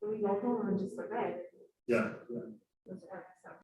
Can we go home and just go to bed? Yeah. That's what I said.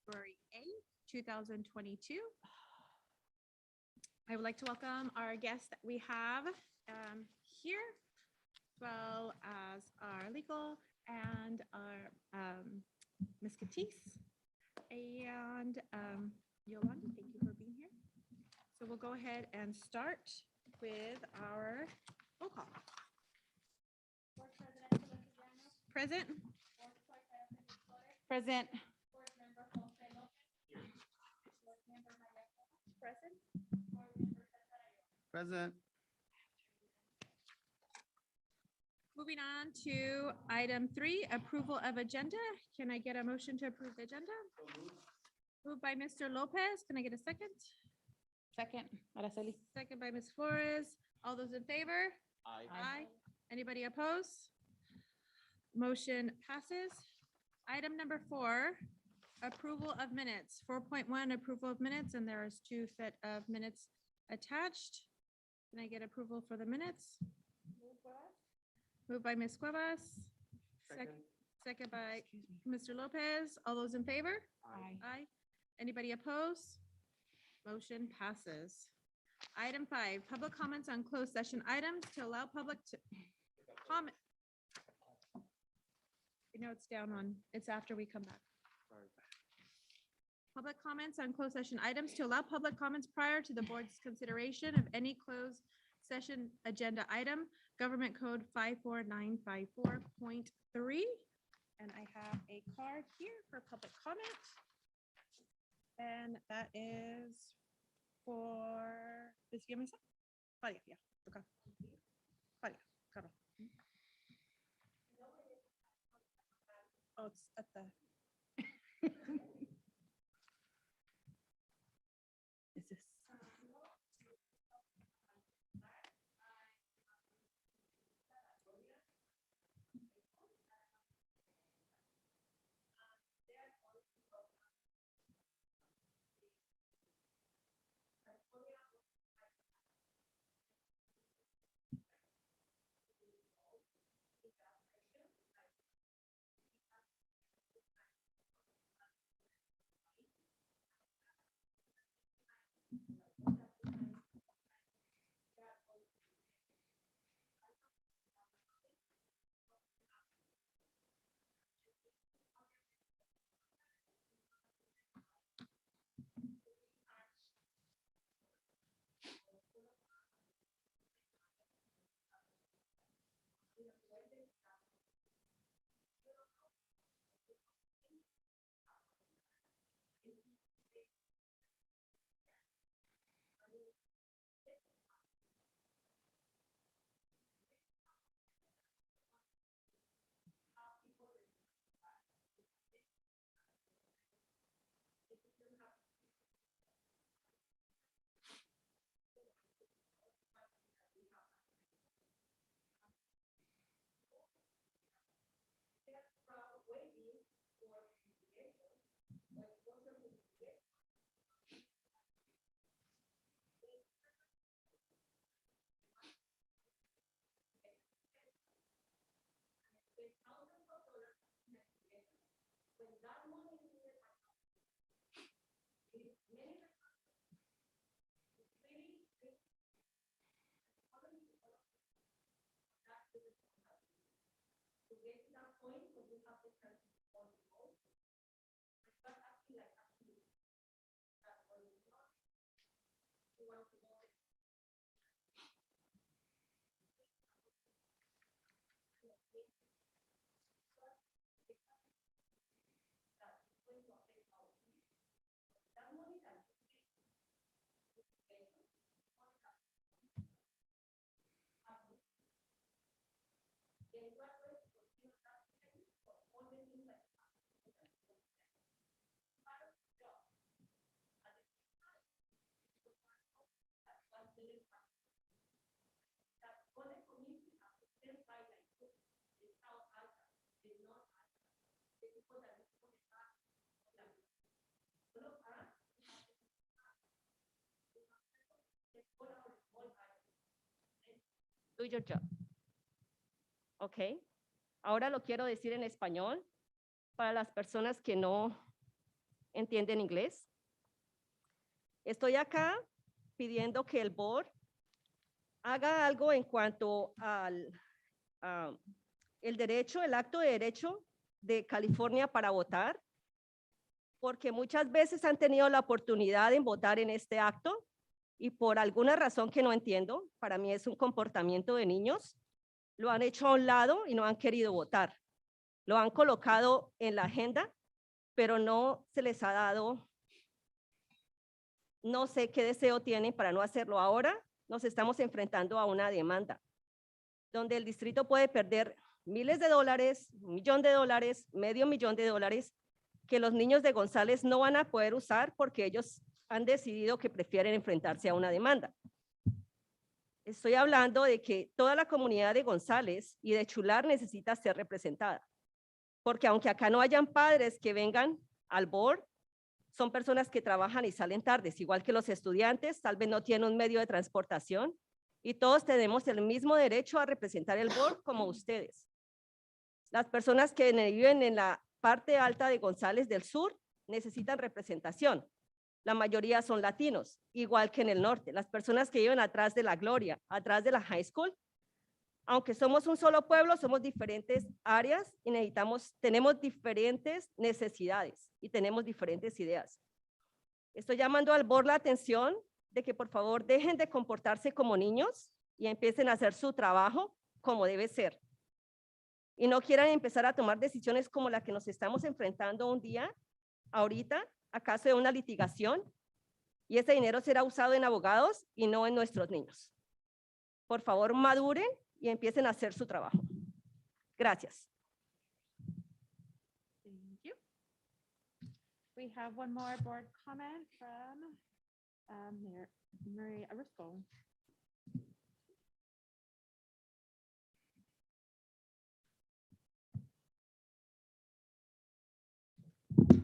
February 8th, 2022. I would like to welcome our guests that we have here, as well as our legal and our Ms. Katis and Yolanda. Thank you for being here. So we'll go ahead and start with our roll call. Present. Present. Present. Present. Moving on to item 3, approval of agenda. Can I get a motion to approve the agenda? Moved by Mr. Lopez. Can I get a second? Second. Araceli. Second by Ms. Flores. All those in favor? Aye. Anybody opposed? Motion passes. Item number 4, approval of minutes. 4.1, approval of minutes, and there is 2 set of minutes attached. Can I get approval for the minutes? Moved by Ms. Cuevas. Second by Mr. Lopez. All those in favor? Aye. Aye. Anybody opposed? Motion passes. Item 5, public comments on closed session items to allow public to comment. You know, it's down on, it's after we come back. Public comments on closed session items to allow public comments prior to the board's consideration of any closed session agenda item, Government Code 54954.3. And I have a card here for public comment. And that is for, is you give me some? Claudia, yeah, okay. Claudia, Carol. Oh, it's at the. Is this? Do your job. Ok. Ahora lo quiero decir en español para las personas que no entienden inglés. Estoy acá pidiendo que el board haga algo en cuanto al el derecho, el acto de derecho de California para votar, porque muchas veces han tenido la oportunidad de votar en este acto y por alguna razón que no entiendo, para mí es un comportamiento de niños, lo han hecho a un lado y no han querido votar. Lo han colocado en la agenda, pero no se les ha dado, no sé qué deseo tienen para no hacerlo ahora. Nos estamos enfrentando a una demanda donde el distrito puede perder miles de dólares, $1.000.000, $500,000 que los niños de González no van a poder usar porque ellos han decidido que prefieren enfrentarse a una demanda. Estoy hablando de que toda la comunidad de González y de Chular necesita ser representada, porque aunque acá no hayan padres que vengan al board, son personas que trabajan y salen tardes, igual que los estudiantes, tal vez no tienen un medio de transportación, y todos tenemos el mismo derecho a representar el board como ustedes. Las personas que viven en la parte alta de González del Sur necesitan representación. La mayoría son latinos, igual que en el norte. Las personas que viven atrás de la Gloria, atrás de la high school, aunque somos un solo pueblo, somos diferentes áreas y tenemos diferentes necesidades y tenemos diferentes ideas. Estoy llamando al board la atención de que por favor dejen de comportarse como niños y empiecen a hacer su trabajo como debe ser. Y no quieran empezar a tomar decisiones como la que nos estamos enfrentando un día, ahorita, a caso de una litigación, y ese dinero será usado en abogados y no en nuestros niños. Por favor, maduren y empiecen a hacer su trabajo. Gracias. Thank you. We have one more board comment from Maria Arisco.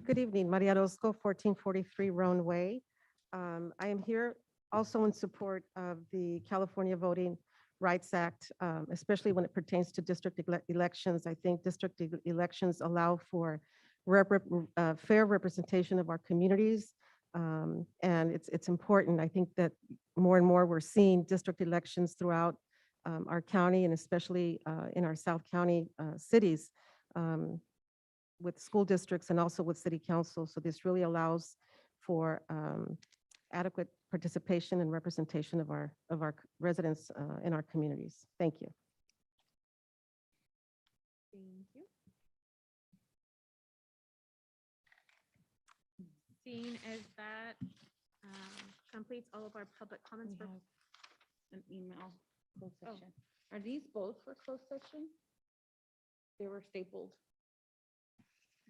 Good evening, Maria Orozco, 1443 Roan Way. I am here also in support of the California Voting Rights Act, especially when it pertains to district elections. I think district elections allow for fair representation of our communities, and it's important. I think that more and more we're seeing district elections throughout our county and especially in our South County cities. With school districts and also with city council. So this really allows for adequate participation and representation of our residents in our communities. Thank you. Thank you. Seeing as that completes all of our public comments for An email closed Oh. session. Are these both for closed session? They were stapled.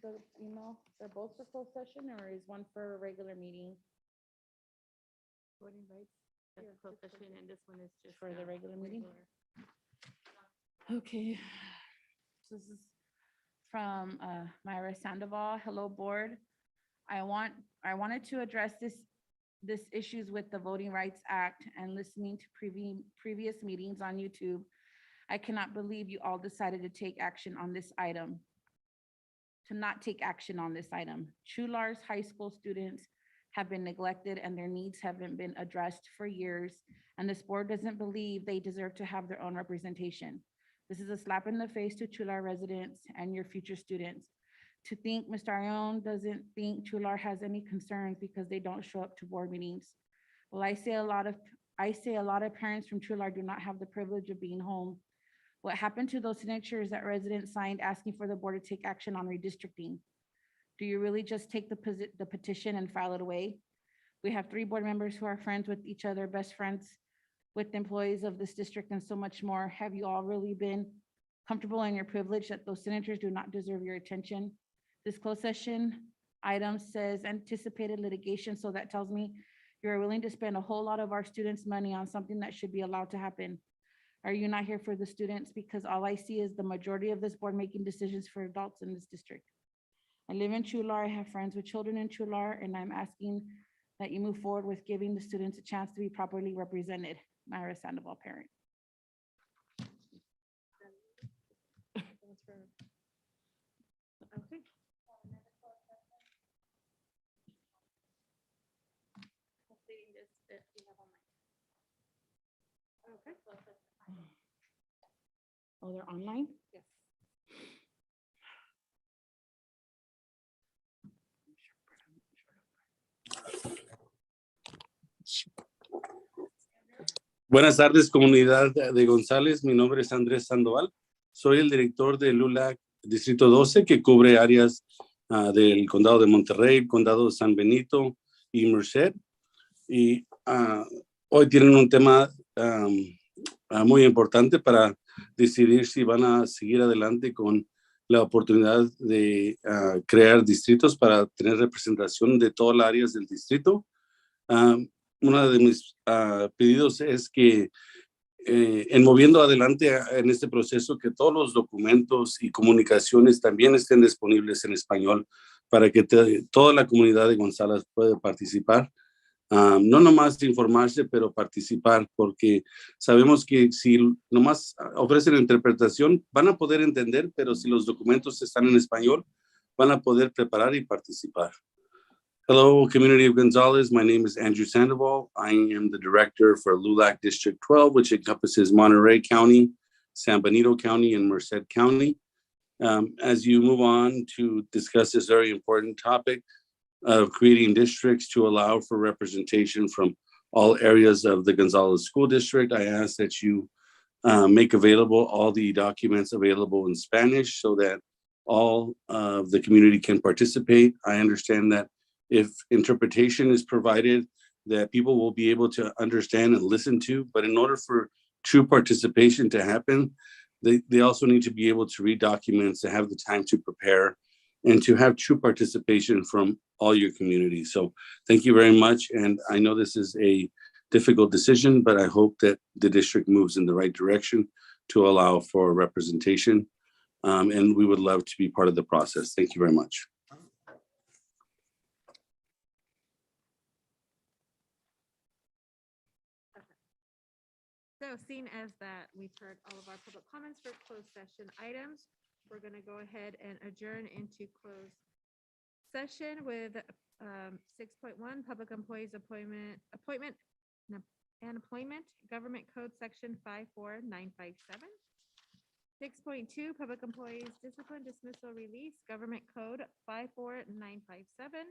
The email, they're both for closed session or is one for a regular meeting? voting rights. That's a closed session and this one is just For the regular meeting? regular. Okay. So this is from Myra Sandoval. Hello, board. I wanted to address this issues with the Voting Rights Act and listening to previous meetings on YouTube. I cannot believe you all decided to take action on this item. To not take action on this item. Chular's high school students have been neglected and their needs haven't been addressed for years. And this board doesn't believe they deserve to have their own representation. This is a slap in the face to Chular residents and your future students. To think Mr. Arion doesn't think Chular has any concerns because they don't show up to board meetings. Well, I say a lot of parents from Chular do not have the privilege of being home. What happened to those signatures that residents signed asking for the board to take action on redistricting? Do you really just take the petition and file it away? We have 3 board members who are friends with each other, best friends with employees of this district and so much more. Have you all really been comfortable in your privilege that those signatures do not deserve your attention? This closed session item says anticipated litigation, so that tells me you're willing to spend a whole lot of our students' money on something that should be allowed to happen. Are you not here for the students? Because all I see is the majority of this board making decisions for adults in this district. I live in Chular, I have friends with children in Chular, and I'm asking that you move forward with giving the students a chance to be properly represented. Myra Sandoval, parent. Okay. Oh, they're online? Yes. Buenas tardes, comunidad de Gonzales. Mi nombre es Andrés Sandoval. Soy el director de LULAC Distrito 12, que cubre áreas del condado de Monterrey, condado de San Benito y Merced. Y hoy tienen un tema muy importante para decidir si van a seguir adelante con la oportunidad de crear distritos para tener representación de todas las áreas del distrito. Uno de mis pedidos es que en moviendo adelante en este proceso, que todos los documentos y comunicaciones también estén disponibles en español para que toda la comunidad de González pueda participar. No nomás informarse, pero participar, porque sabemos que si nomás ofrecen interpretación, van a poder entender, pero si los documentos están en español, van a poder preparar y participar. Hello, community of Gonzales. My name is Andrew Sandoval. I am the director for LULAC District 12, which encompasses Monterey County, San Benito County, and Merced County. As you move on to discuss this very important topic of creating districts to allow for representation from all areas of the Gonzales School District, I ask that you make available all the documents available in Spanish so that all of the community can participate. I understand that if interpretation is provided, that people will be able to understand and listen to. But in order for true participation to happen, they also need to be able to read documents, to have the time to prepare, and to have true participation from all your communities. So thank you very much. And I know this is a difficult decision, but I hope that the district moves in the right direction to allow for representation. And we would love to be part of the process. Thank you very much. So seeing as that we've heard all of our public comments for closed session items, we're going to go ahead and adjourn into closed session with 6.1, Public Employees Appointment and Employment, Government Code Section 54957. 6.2, Public Employees Discipline, Dismissal, Release, Government Code 54957.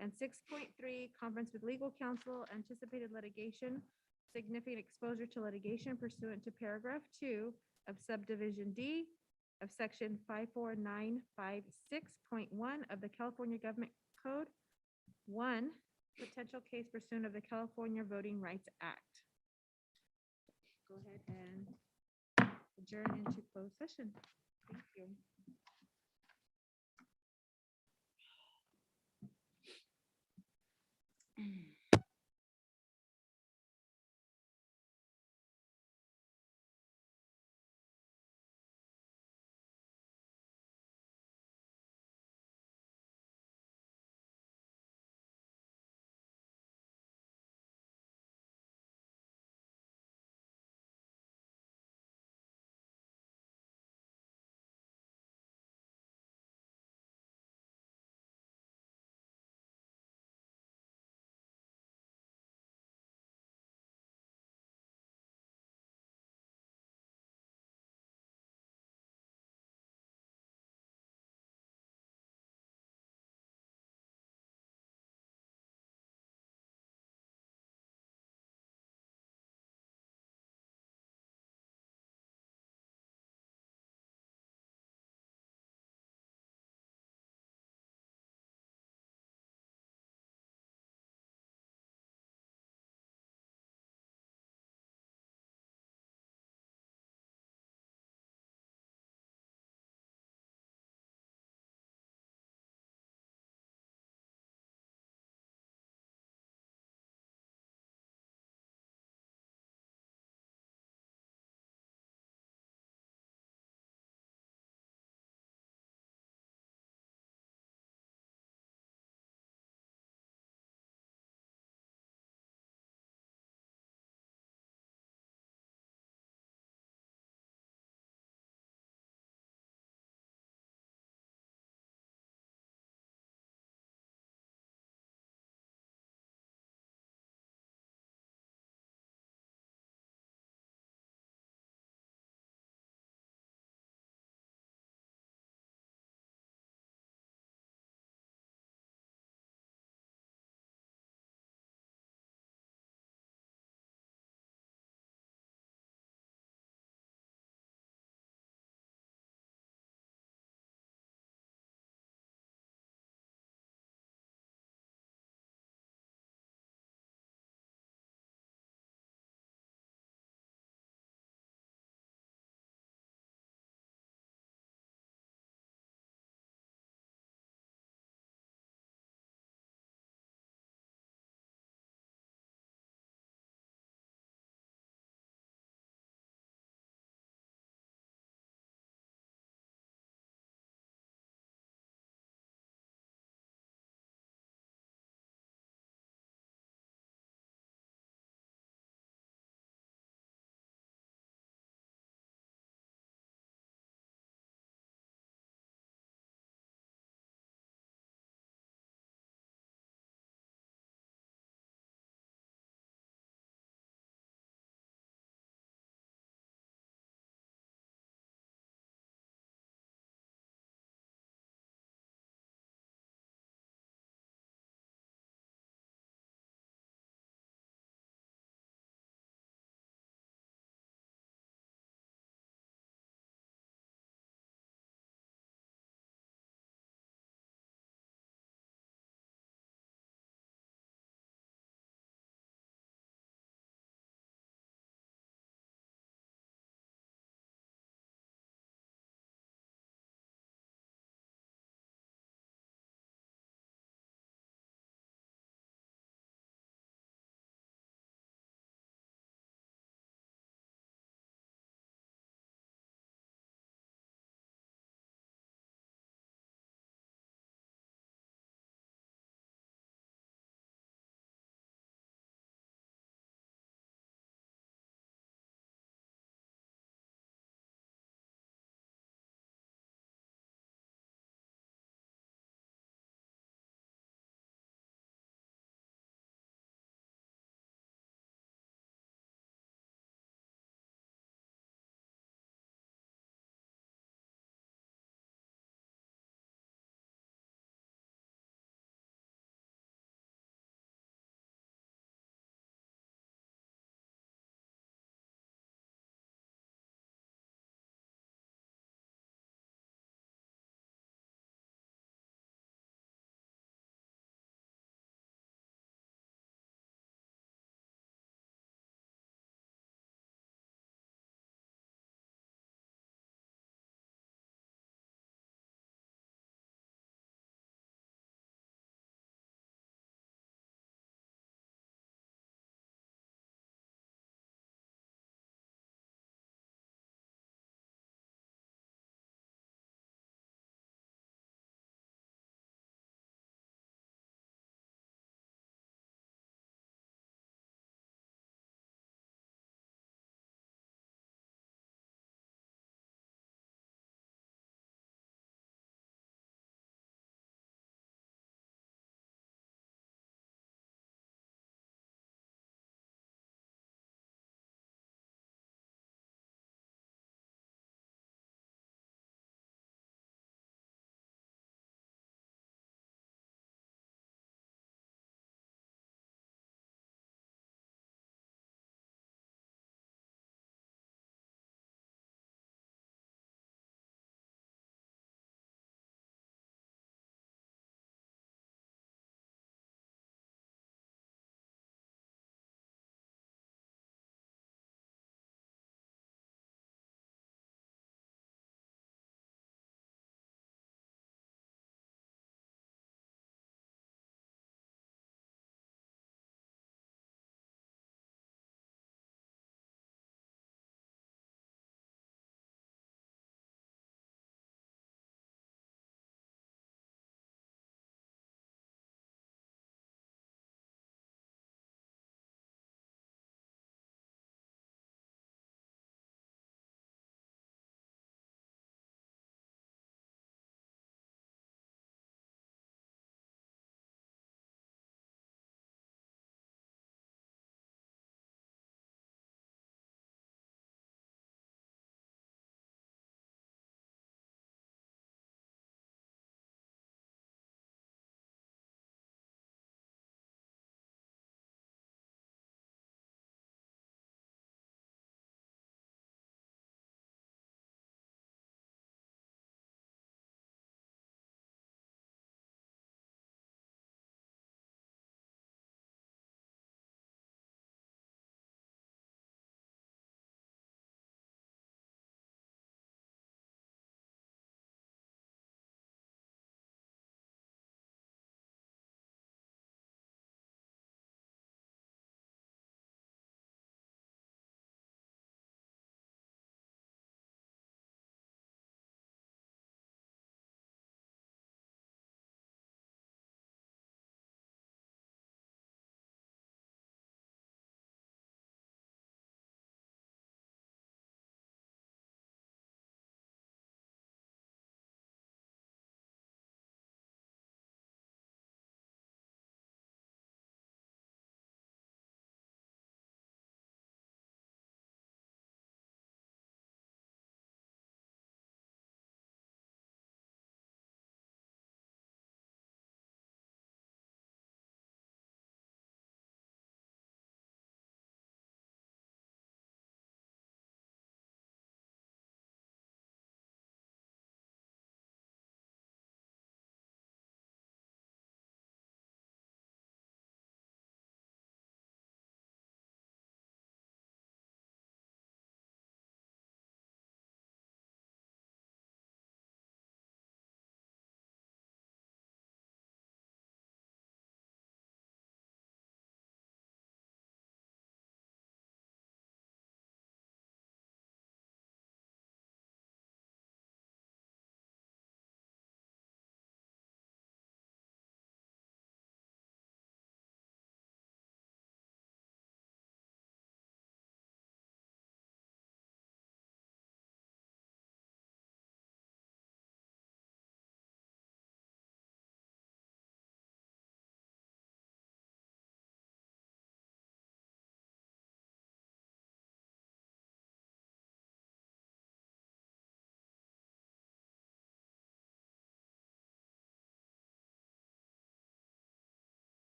And 6.3, Conference with Legal Counsel, Anticipated Litigation, Significant Exposure to Litigation pursuant to paragraph 2 of subdivision D of section 54956.1 of the California Government Code. 1, potential case pursuant of the California Voting Rights Act. Go ahead and adjourn into closed session. Thank you.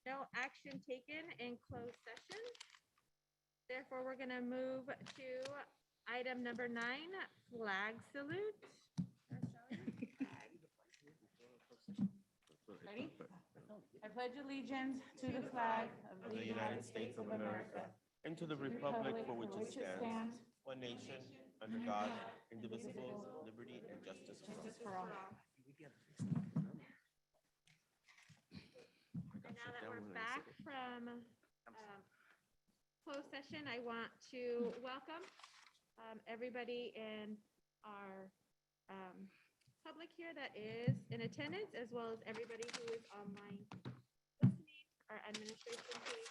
No action taken in closed session. Therefore, we're gonna move to item number 9, flag salute. Ready? I pledge allegiance to the flag of the United States of America and to the republic for which it stands, one nation, under God, indivisible, liberty and justice for all. Justice for all. And now that we're back from closed session, I want to welcome everybody in our public here that is in attendance, as well as everybody who is online listening, our administration team.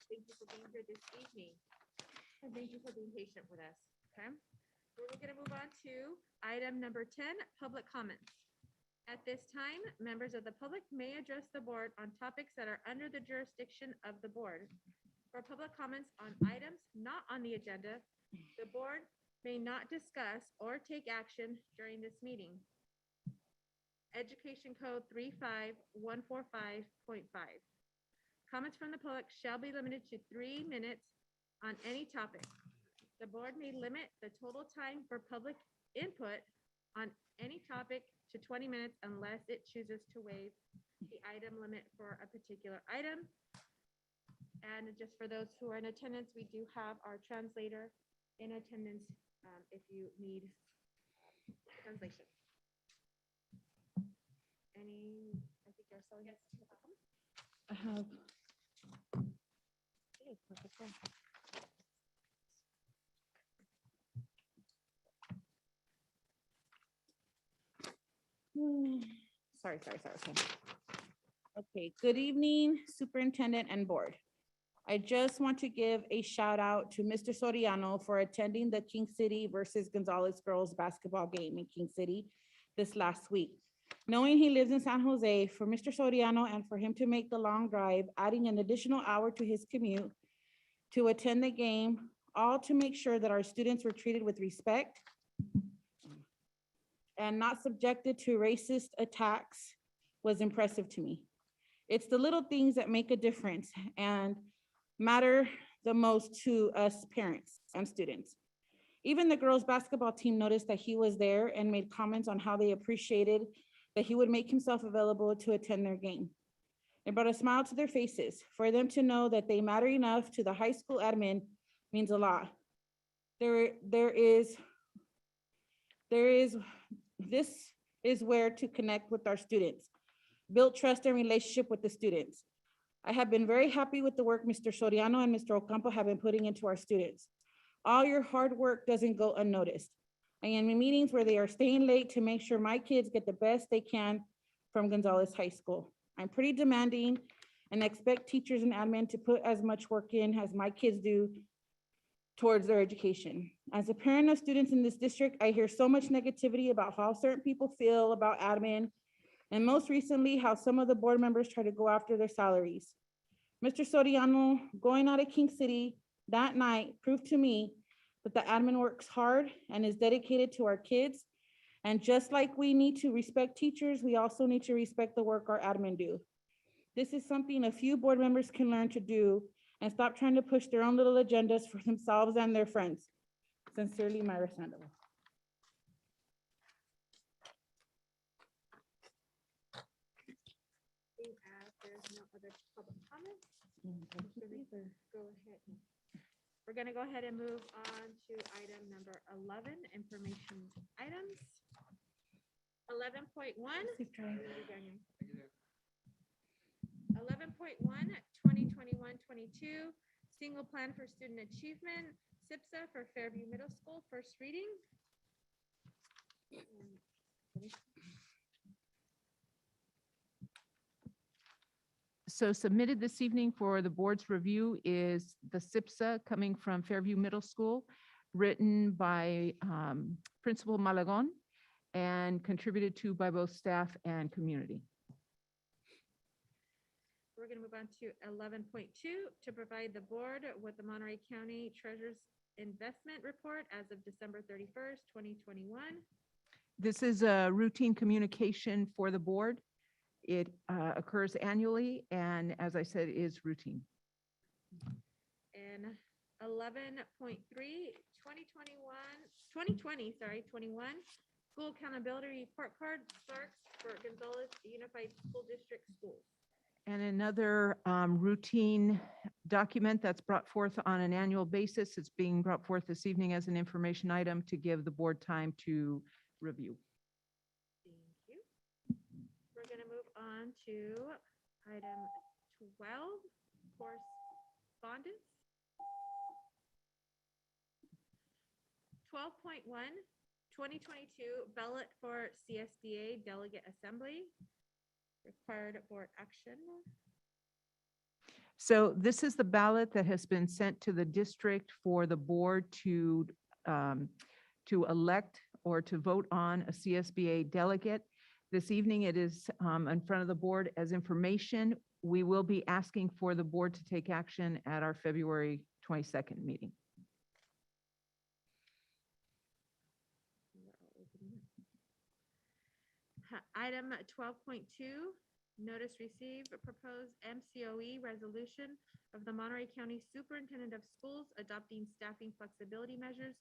Thank you for being here this evening, and thank you for being patient with us, okay? We're gonna move on to item number 10, public comments. At this time, members of the public may address the board on topics that are under the jurisdiction of the board. For public comments on items not on the agenda, the board may not discuss or take action during this meeting. Education Code 35145.5. Comments from the public shall be limited to 3 minutes on any topic. The board may limit the total time for public input on any topic to 20 minutes unless it chooses to waive the item limit for a particular item. And just for those who are in attendance, we do have our translator in attendance if you need translation. Any, I think you're selling it. I have. Okay, perfect. Sorry. Okay, good evening, Superintendent and Board. I just want to give a shout out to Mr. Soriano for attending the King City versus Gonzales girls basketball game in King City this last week. Knowing he lives in San Jose, for Mr. Soriano and for him to make the long drive, adding an additional hour to his commute to attend the game, all to make sure that our students were treated with respect and not subjected to racist attacks was impressive to me. It's the little things that make a difference and matter the most to us parents and students. Even the girls' basketball team noticed that he was there and made comments on how they appreciated that he would make himself available to attend their game. It brought a smile to their faces. For them to know that they matter enough to the high school admin means a lot. This is where to connect with our students, build trust and relationship with the students. I have been very happy with the work Mr. Soriano and Mr. Ocampo have been putting into our students. All your hard work doesn't go unnoticed. I am in meetings where they are staying late to make sure my kids get the best they can from Gonzales High School. I'm pretty demanding and expect teachers and admin to put as much work in as my kids do towards their education. As a parent of students in this district, I hear so much negativity about how certain people feel about admin, and most recently, how some of the board members try to go after their salaries. Mr. Soriano, going out of King City that night proved to me that the admin works hard and is dedicated to our kids. And just like we need to respect teachers, we also need to respect the work our admin do. This is something a few board members can learn to do and stop trying to push their own little agendas for themselves and their friends. Sincerely, Myra Sandoval. As there's no other public comments, we're gonna go ahead and move on to item number 11, information items. 11.1. 11.1, 2021-22, single plan for student achievement, SIPSA for Fairview Middle School, first reading. So submitted this evening for the board's review is the SIPSA coming from Fairview Middle School, written by Principal Malagon and contributed to by both staff and community. We're going to move on to 11.2 to provide the board with the Monterey County Treasurer's Investment Report as of December 31st, 2021. This is a routine communication for the board. It occurs annually and, as I said, is routine. And 11.3, 21, school accountability report card, Starks for Gonzales Unified School District Schools. And another routine document that's brought forth on an annual basis. It's being brought forth this evening as an information item to give the board time to review. Thank you. We're gonna move on to item 12, correspondence. 12.1, 2022 ballot for CSBA Delegate Assembly. Required board action. So this is the ballot that has been sent to the district for the board to elect or to vote on a CSBA delegate. This evening, it is in front of the board as information. We will be asking for the board to take action at our February 22nd meeting. Item 12.2, notice received, proposed MCOE resolution of the Monterey County Superintendent of Schools adopting staffing flexibility measures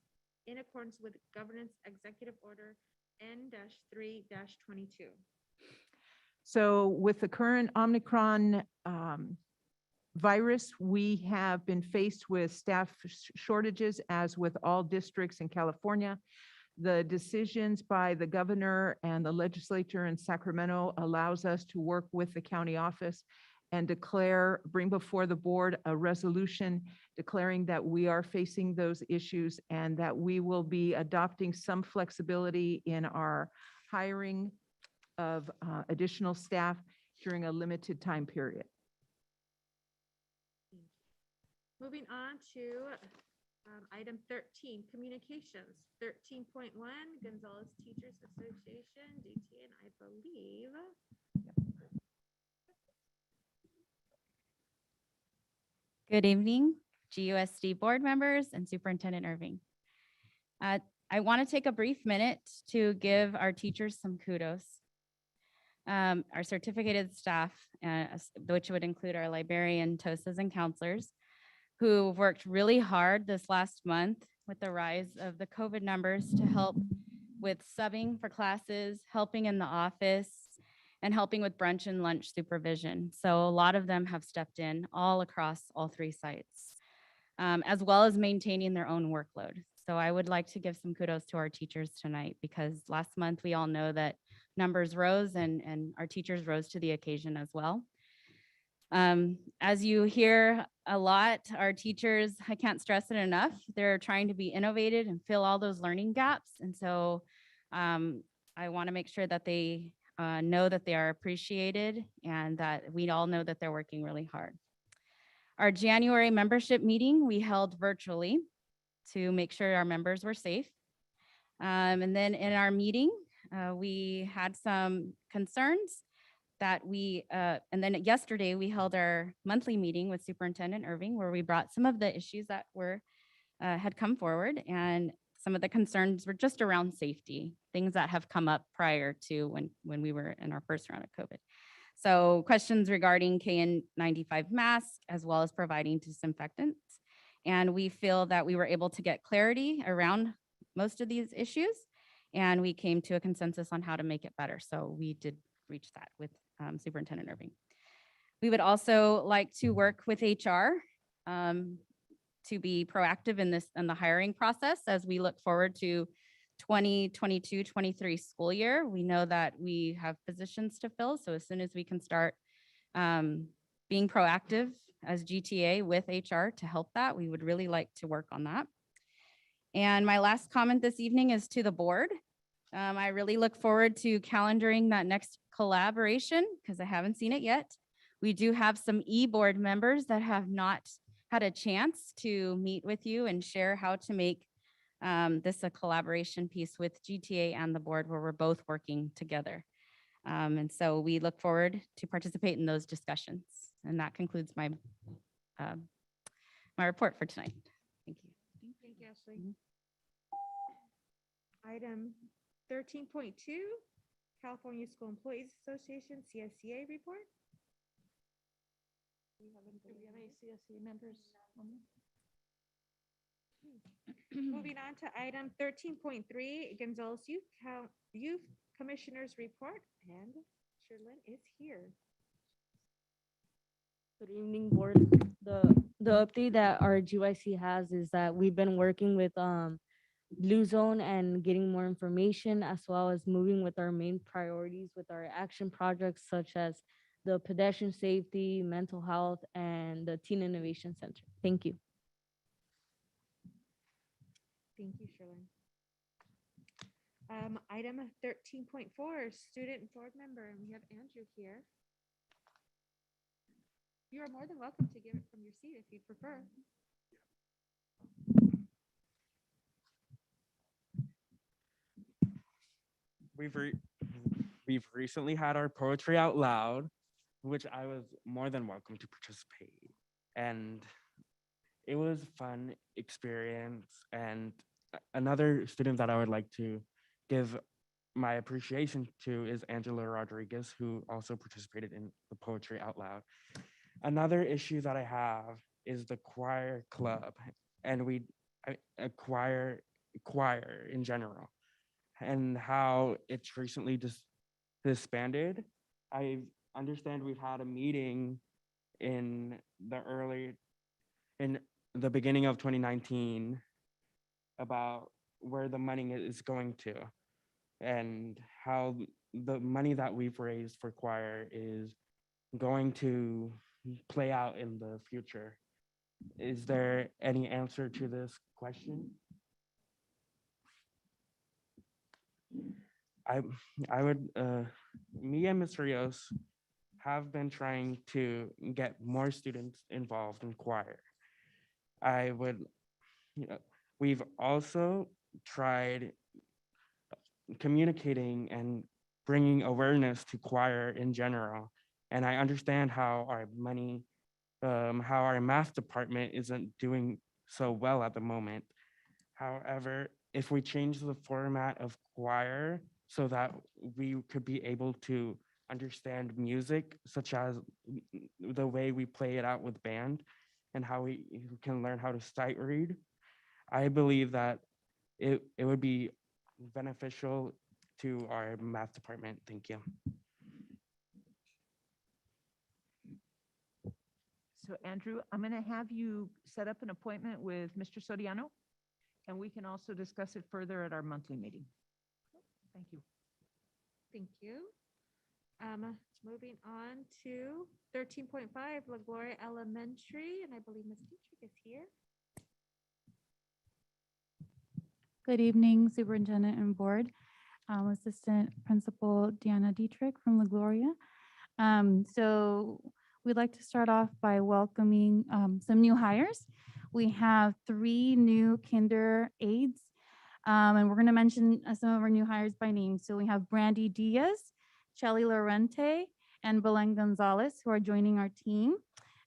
in accordance with Governance Executive Order N-3-22. So with the current Omicron virus, we have been faced with staff shortages, as with all districts in California. The decisions by the governor and the legislature in Sacramento allows us to work with the county office and bring before the board a resolution declaring that we are facing those issues and that we will be adopting some flexibility in our hiring of additional staff during a limited time period. Moving on to item 13, communications. 13.1, Gonzales Teachers Association, DTA, and I believe. Good evening, GUSD board members and Superintendent Irving. I want to take a brief minute to give our teachers some kudos. Our certificated staff, which would include our librarian, TOSAs, and counselors, who worked really hard this last month with the rise of the COVID numbers to help with subbing for classes, helping in the office, and helping with brunch and lunch supervision. So a lot of them have stepped in all across all three sites, as well as maintaining their own workload. So I would like to give some kudos to our teachers tonight, because last month we all know that numbers rose and our teachers rose to the occasion as well. As you hear a lot, our teachers, I can't stress it enough, they're trying to be innovative and fill all those learning gaps. And so I want to make sure that they know that they are appreciated and that we all know that they're working really hard. Our January membership meeting we held virtually to make sure our members were safe. And then in our meeting, we had some concerns that and then yesterday we held our monthly meeting with Superintendent Irving, where we brought some of the issues that had come forward, and some of the concerns were just around safety, things that have come up prior to when we were in our first round of COVID. So questions regarding KN95 masks, as well as providing disinfectants. And we feel that we were able to get clarity around most of these issues, and we came to a consensus on how to make it better. So we did reach that with Superintendent Irving. We would also like to work with HR to be proactive in the hiring process as we look forward to 2022-23 school year. We know that we have positions to fill, so as soon as we can start being proactive as GTA with HR to help that, we would really like to work on that. And my last comment this evening is to the board. I really look forward to calendaring that next collaboration, because I haven't seen it yet. We do have some e-board members that have not had a chance to meet with you and share how to make this a collaboration piece with GTA and the board, where we're both working together. And so we look forward to participate in those discussions. And that concludes my my report for tonight. Thank you. Thank you, Ashley. Item 13.2, California School Employees Association, CSCA report. Do we have any CSCA members? Moving on to item 13.3, Gonzales Youth Commissioners Report, and Sherlyn is here. Good evening, board. The update that our GYC has is that we've been working with Blue Zone and getting more information, as well as moving with our main priorities with our action projects such as the pedestrian safety, mental health, and the Teen Innovation Center. Thank you. Thank you, Sherlyn. Item 13.4, student board member, and we have Andrew here. You are more than welcome to give it from your seat if you prefer. We've recently had our poetry out loud, which I was more than welcome to participate. And it was a fun experience. And another student that I would like to give my appreciation to is Angela Rodriguez, who also participated in the poetry out loud. Another issue that I have is the choir club, and a choir in general, and how it's recently disbanded. I understand we've had a meeting in the beginning of 2019 about where the money is going to, and how the money that we've raised for choir is going to play out in the future. Is there any answer to this question? Me and Ms. Rios have been trying to get more students involved in choir. We've also tried communicating and bringing awareness to choir in general. And I understand how our math department isn't doing so well at the moment. However, if we change the format of choir so that we could be able to understand music, such as the way we play it out with band and how we can learn how to sight read, I believe that it would be beneficial to our math department. Thank you. So Andrew, I'm going to have you set up an appointment with Mr. Soriano, and we can also discuss it further at our monthly meeting. Thank you. Thank you. Moving on to 13.5, La Gloria Elementary, and I believe Ms. Dietrich is here. Good evening, Superintendent and Board. Assistant Principal Deanna Dietrich from La Gloria. So we'd like to start off by welcoming some new hires. We have 3 new kinder aides, and we're going to mention some of our new hires by name. So we have Brandy Diaz, Shelly Lorente, and Belen Gonzales, who are joining our team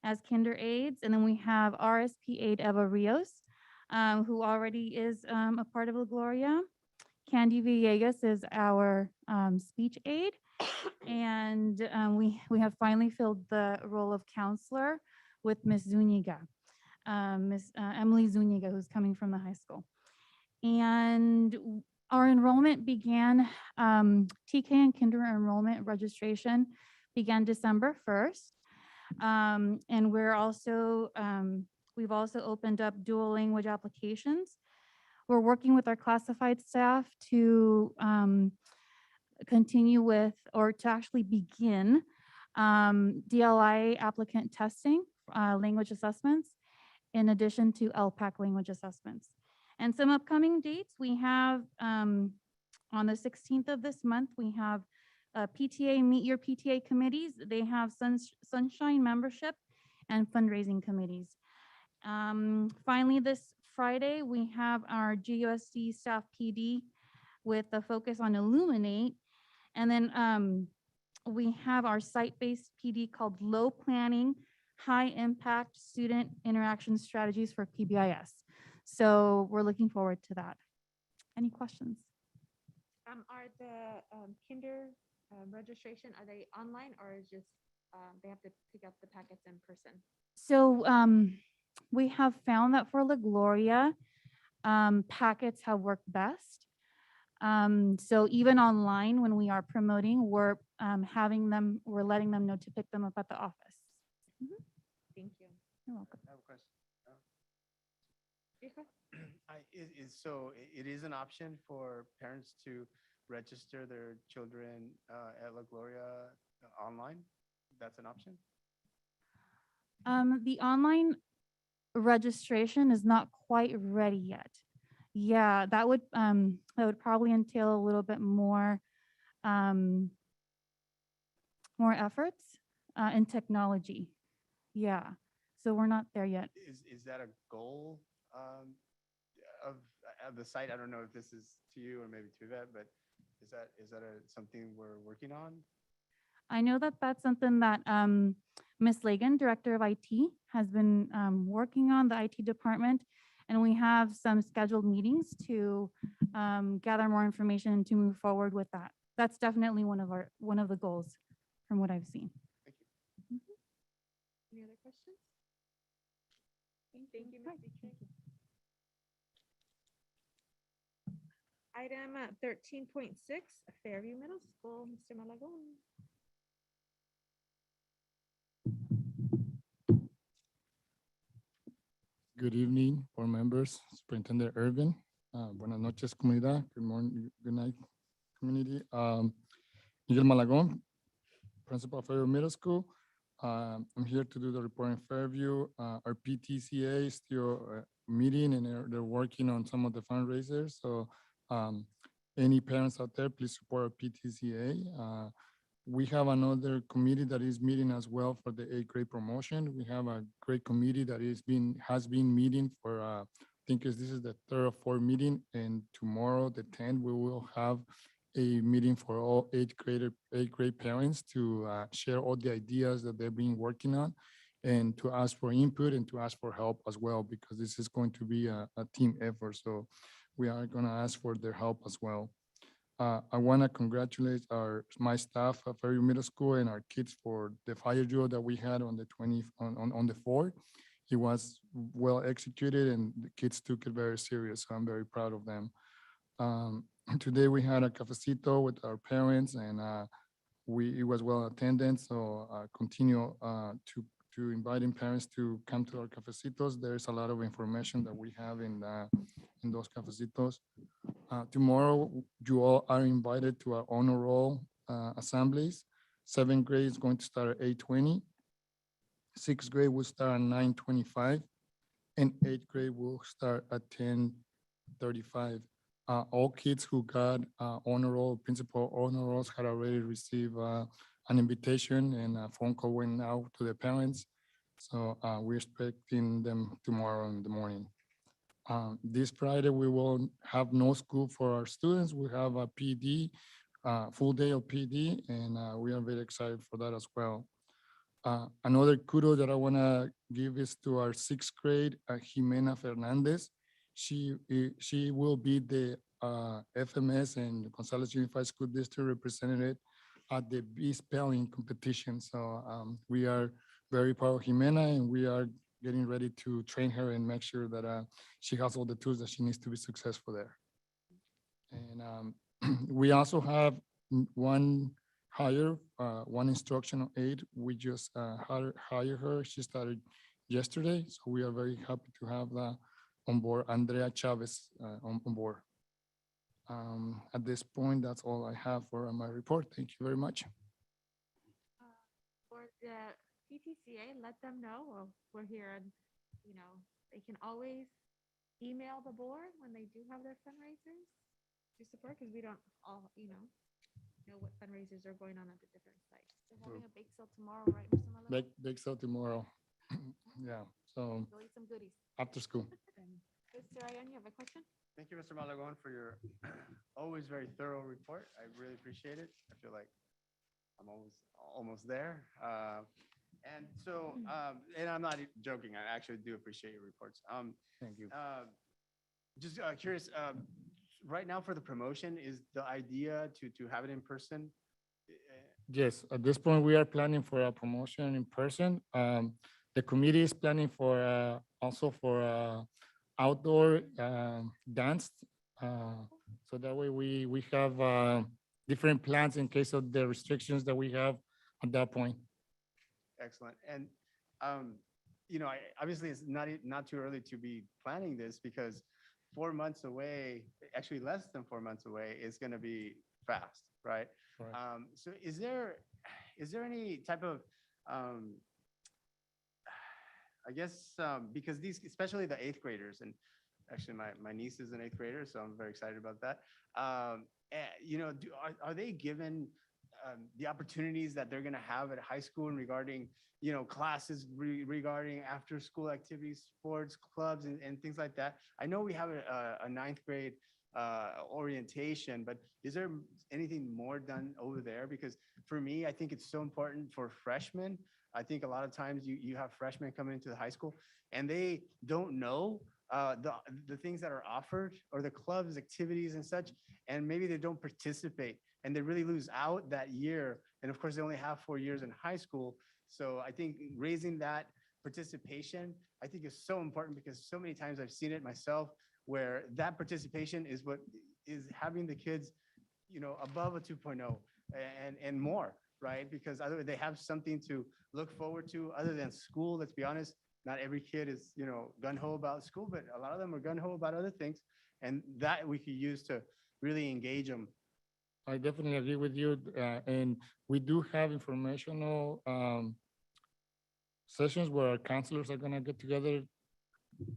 as kinder aides. And then we have RSP aide Eva Rios, who already is a part of La Gloria. Candy Villegas is our speech aide. And we have finally filled the role of counselor with Miss Zuniga, Miss Emily Zuniga, who's coming from the high school. And our enrollment began, TK and kinder enrollment registration began December 1st. And we're also, we've also opened up dual language applications. We're working with our classified staff to continue with, or to actually begin DLI applicant testing, language assessments, in addition to LPAC language assessments. And some upcoming dates we have on the 16th of this month, we have PTA, meet your PTA committees. They have Sunshine membership and fundraising committees. Finally, this Friday, we have our GUSD staff PD with a focus on Illuminate. And then we have our site-based PD called Low Planning, High Impact Student Interaction Strategies for PBIS. So we're looking forward to that. Any questions? Are the kinder registration, are they online or is just, they have to pick up the packets in person? So we have found that for La Gloria, packets have worked best. So even online, when we are promoting, we're we're letting them know to pick them up at the office. Thank you. You're welcome. I have a question. Viejo? So it is an option for parents to register their children at La Gloria online? That's an option? The online registration is not quite ready yet. Yeah, that would probably entail a little bit more more efforts in technology. Yeah, so we're not there yet. Is that a goal of the site? I don't know if this is to you or maybe to Yvette, but is that something we're working on? I know that that's something that Ms. Lagan, Director of IT, has been working on, the IT department, and we have some scheduled meetings to gather more information and to move forward with that. That's definitely one of the goals from what I've seen. Any other questions? Thank you, Ms. Dietrich. Item 13.6, Fairview Middle School, Mr. Malagon. Good evening, board members, Superintendent Irvin. Buenas noches, comunidad. Good morning, good night, community. Miguel Malagon, principal of Fairview Middle School. I'm here to do the report in Fairview. Our PTCA is still meeting and they're working on some of the fundraisers. So any parents out there, please support our PTCA. We have another committee that is meeting as well for the 8th grade promotion. We have a great committee that has been meeting for, I think this is the 3rd or 4th meeting, and tomorrow, the 10th, we will have a meeting for all 8th grade parents to share all the ideas that they've been working on and to ask for input and to ask for help as well, because this is going to be a team effort. So we are going to ask for their help as well. I want to congratulate my staff at Fairview Middle School and our kids for the fire drill that we had on the 4th. It was well executed and the kids took it very serious. So I'm very proud of them. Today we had a cafecito with our parents and it was well attended. So continue to inviting parents to come to our cafecitos. There's a lot of information that we have in those cafecitos. Tomorrow, you all are invited to our honor roll assemblies. 7th grade is going to start at 8:20. 6th grade will start at 9:25. And 8th grade will start at 10:35. All kids who got honor roll, principal honor rolls had already received an invitation and a phone call went out to the parents. So we're expecting them tomorrow in the morning. This Friday, we will have no school for our students. We have a PD, full day of PD, and we are very excited for that as well. Another kudos that I want to give is to our 6th grade, Jimena Fernandez. She will be the FMS and Gonzales Unified School District representative at the B-spelling competition. So we are very proud of Jimena, and we are getting ready to train her and make sure that she has all the tools that she needs to be successful there. And we also have one hire, one instructional aide. We just hired her. She started yesterday. So we are very happy to have that on board, Andrea Chavez on board. At this point, that's all I have for my report. Thank you very much. For the PTCA, let them know we're here and, they can always email the board when they do have their fundraisers to support, because we don't all, know what fundraisers are going on at the different sites. They're having a bake sale tomorrow, right, Mr. Malagon? Bake sale tomorrow. Yeah, so Go eat some goodies. after school. Mr. Ryan, you have a question? Thank you, Mr. Malagon, for your always very thorough report. I really appreciate it. I feel like I'm almost there. And so, and I'm not joking, I actually do appreciate your reports. Thank you. Just curious, right now for the promotion, is the idea to have it in person? Yes, at this point, we are planning for a promotion in person. The committee is planning for also for outdoor dance. So that way we have different plans in case of the restrictions that we have at that point. Excellent. And, obviously it's not too early to be planning this because 4 months away, actually less than 4 months away, is going to be fast, right? Correct. So is there any type of, I guess, because these, especially the eighth graders, and actually my niece is an eighth grader, so I'm very excited about that. Are they given the opportunities that they're going to have at high school and regarding, classes regarding after school activities, sports, clubs, and things like that? I know we have a ninth grade orientation, but is there anything more done over there? Because for me, I think it's so important for freshmen. I think a lot of times you have freshmen coming into the high school and they don't know the things that are offered or the clubs, activities and such, and maybe they don't participate and they really lose out that year. And of course, they only have 4 years in high school. So I think raising that participation, I think is so important because so many times I've seen it myself where that participation is what is having the kids, above a 2.0 and more, right? Because other they have something to look forward to other than school. Let's be honest, not every kid is, gung-ho about school, but a lot of them are gung-ho about other things. And that we could use to really engage them. I definitely agree with you. And we do have informational sessions where our counselors are gonna get together.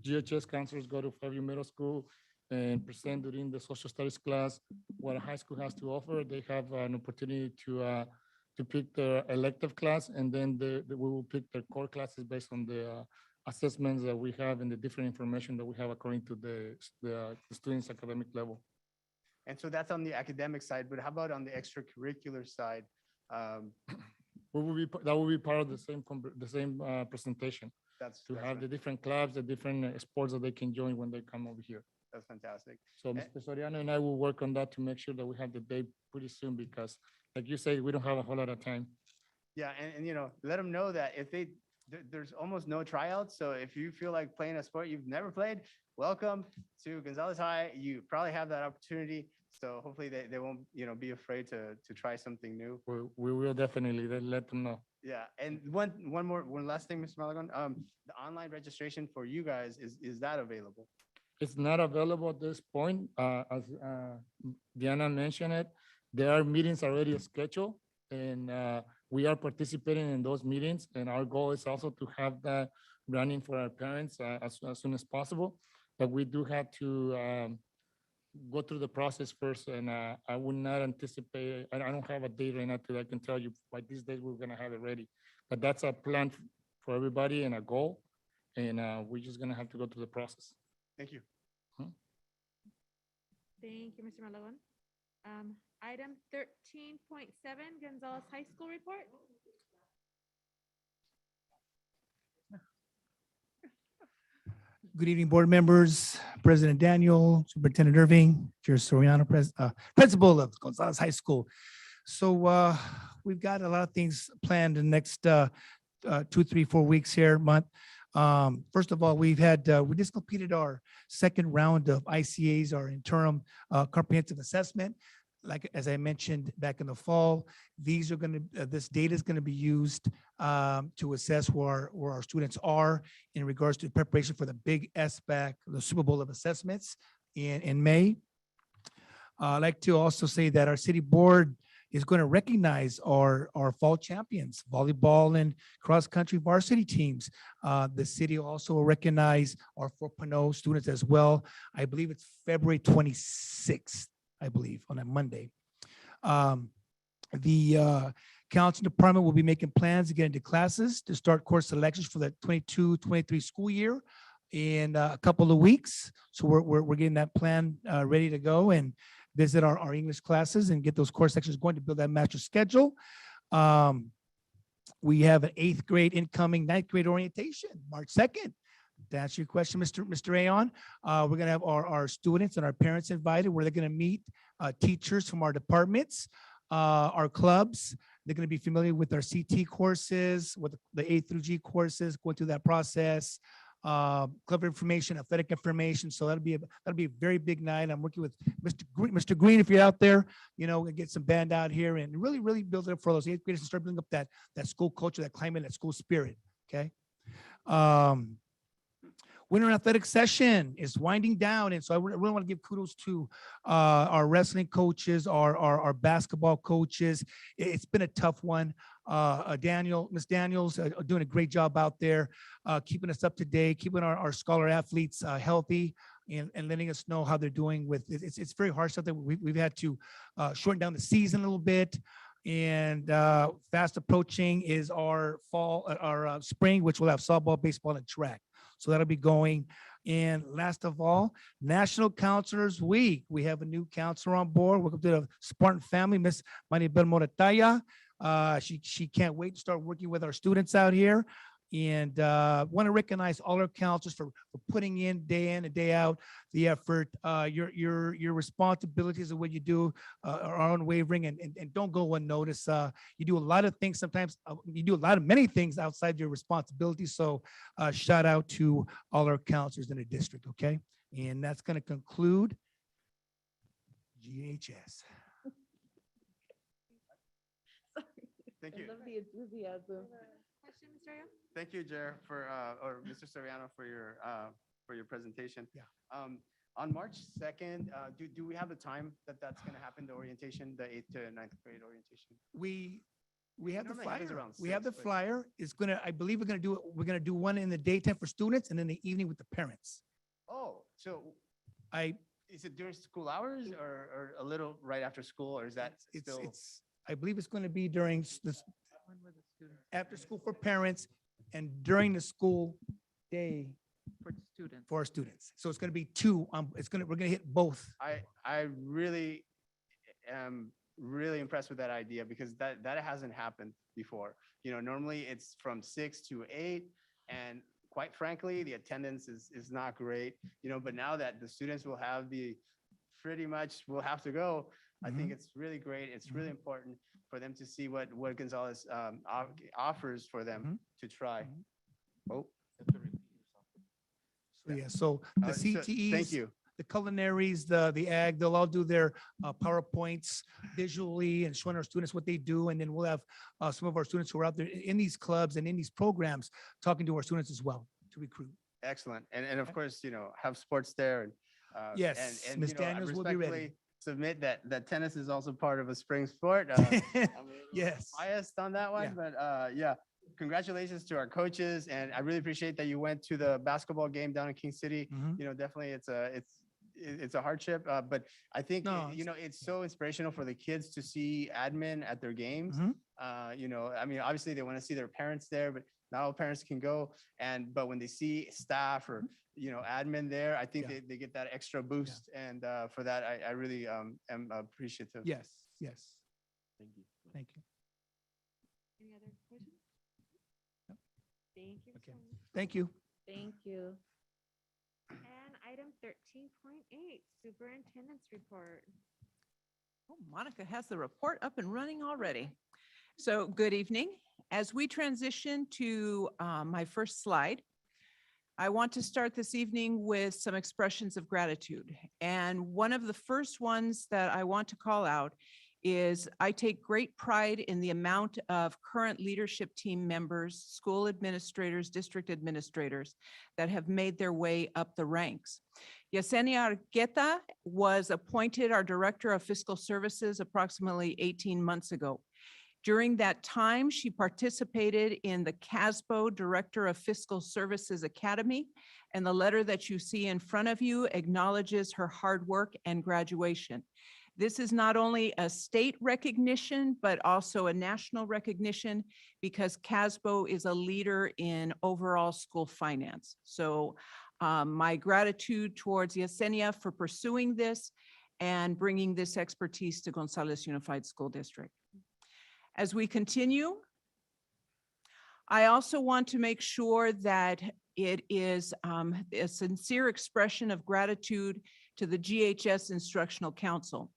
GHS counselors go to Fairview Middle School and present during the social studies class what a high school has to offer. They have an opportunity to pick their elective class, and then we will pick their core classes based on the assessments that we have and the different information that we have according to the student's academic level. And so that's on the academic side, but how about on the extracurricular side? That will be part of the same presentation. That's Have the different clubs, the different sports that they can join when they come over here. That's fantastic. So Mr. Soriano and I will work on that to make sure that we have the date pretty soon because like you say, we don't have a whole lot of time. Yeah, and let them know that if there's almost no tryouts. So if you feel like playing a sport you've never played, welcome to Gonzales High. You probably have that opportunity. So hopefully they won't, be afraid to try something new. We will definitely let them know. Yeah, and one last thing, Mr. Malagon, the online registration for you guys, is that available? It's not available at this point. As Diana mentioned it, there are meetings already scheduled and we are participating in those meetings. And our goal is also to have that running for our parents as soon as possible. But we do have to go through the process first, and I would not anticipate, I don't have a date right now that I can tell you by this date we're gonna have it ready. But that's a plan for everybody and a goal, and we're just gonna have to go through the process. Thank you. Thank you, Mr. Malagon. Item 13.7, Gonzales High School report. Good evening, board members, President Daniel, Superintendent Irving, Chair Soriano, Principal of Gonzales High School. So we've got a lot of things planned in the next 2, 3, 4 weeks here, month. First of all, we just completed our second round of ICAs, our interim comprehensive assessment. Like, as I mentioned back in the fall, these are going to, this data is going to be used to assess where our students are in regards to preparation for the big SBAC, the Super Bowl of assessments in May. I'd like to also say that our city board is going to recognize our fall champions, volleyball and cross-country varsity teams. The city also will recognize our 4.0 students as well. I believe it's February 26th. I believe, on a Monday. The counseling department will be making plans to get into classes to start course selections for the 22-23 school year in a couple of weeks. So we're getting that plan ready to go and visit our English classes and get those course sections going to build that master schedule. We have an 8th grade incoming 9th grade orientation, March 2nd. To answer your question, Mr. Aon, we're gonna have our students and our parents invited, where they're gonna meet teachers from our departments, our clubs. They're gonna be familiar with our CT courses, with the A through G courses, going through that process, club information, athletic information. So that'll be a very big night. I'm working with Mr. Green, if you're out there, and get some band out here and really build it up for those eighth graders and start building up that school culture, that climate, that school spirit. Okay. Winter athletic session is winding down, and so I really want to give kudos to our wrestling coaches, our basketball coaches. It's been a tough one. Miss Daniels are doing a great job out there, keeping us up to date, keeping our scholar athletes healthy, and letting us know how they're doing with it. It's very harsh out there. We've had to shorten down the season a little bit. And fast approaching is our spring, which will have softball, baseball, and track. So that'll be going. And last of all, National Counselors Week. We have a new counselor on board. Welcome to the Spartan family, Miss Maribel Morataya. She can't wait to start working with our students out here. And want to recognize all our counselors for putting in and day out the effort. Your responsibilities of what you do are unwavering, and don't go unnoticed. You do a lot of things. Sometimes you do many things outside your responsibilities. So shout out to all our counselors in the district. Okay, and that's going to conclude GHS. Thank you. I love the enthusiasm. Question, Mr. Ayo? Thank you, Jer, or Mr. Soriano, for your presentation. Yeah. On March 2nd, do we have the time that's going to happen, the orientation, the 8th to 9th grade orientation? We have the Normally it happens flyer. around We have the 6, but- flyer. It's gonna, I believe we're gonna do one in the daytime for students and then the evening with the parents. Oh, so I, is it during school hours or a little right after school, or is that still? I believe it's gonna be during this, after school for parents and during the school day For students. for our students. So it's gonna be two, we're gonna hit both. I really am really impressed with that idea, because that hasn't happened before. Normally it's from 6 to 8, and quite frankly, the attendance is not great, but now that the students will have will have to go, I think it's really great. It's really important for them to see what Gonzales offers for them to try. Oh. So yeah, so the CTEs. Thank you. The culinaries, the ag, they'll all do their PowerPoints visually and showing our students what they do. And then we'll have some of our students who are out there in these clubs and in these programs talking to our students as well to recruit. Excellent. And of course, have sports there. And Yes, Ms. I Daniels will be ready. respectfully submit that tennis is also part of a spring sport. I'm a little Yes. biased on that one, but yeah. Congratulations to our coaches, and I really appreciate that you went to the basketball game down in King City. Definitely it's a hardship, but I think it's so inspirational for the kids to see admin at their games. I mean, obviously they want to see their parents there, but not all parents can go. But when they see staff or admin there, I think they get that extra boost. And for that, I really am appreciative. Yes. Thank you. Thank you. Any other questions? Thank you. Okay. so much. Thank you. Thank you. And item 13.8, superintendent's report. Oh, Monica has the report up and running already. So good evening. As we transition to my first slide, I want to start this evening with some expressions of gratitude. And one of the first ones that I want to call out is I take great pride in the amount of current leadership team members, school administrators, district administrators that have made their way up the ranks. Yesenia Argueta was appointed our Director of Fiscal Services approximately 18 months ago. During that time, she participated in the CASBO Director of Fiscal Services Academy, and the letter that you see in front of you acknowledges her hard work and graduation. This is not only a state recognition, but also a national recognition, because CASBO is a leader in overall school finance. So my gratitude towards Yesenia for pursuing this and bringing this expertise to Gonzales Unified School District. As we continue, I also want to make sure that it is a sincere expression of gratitude to the GHS Instructional Council.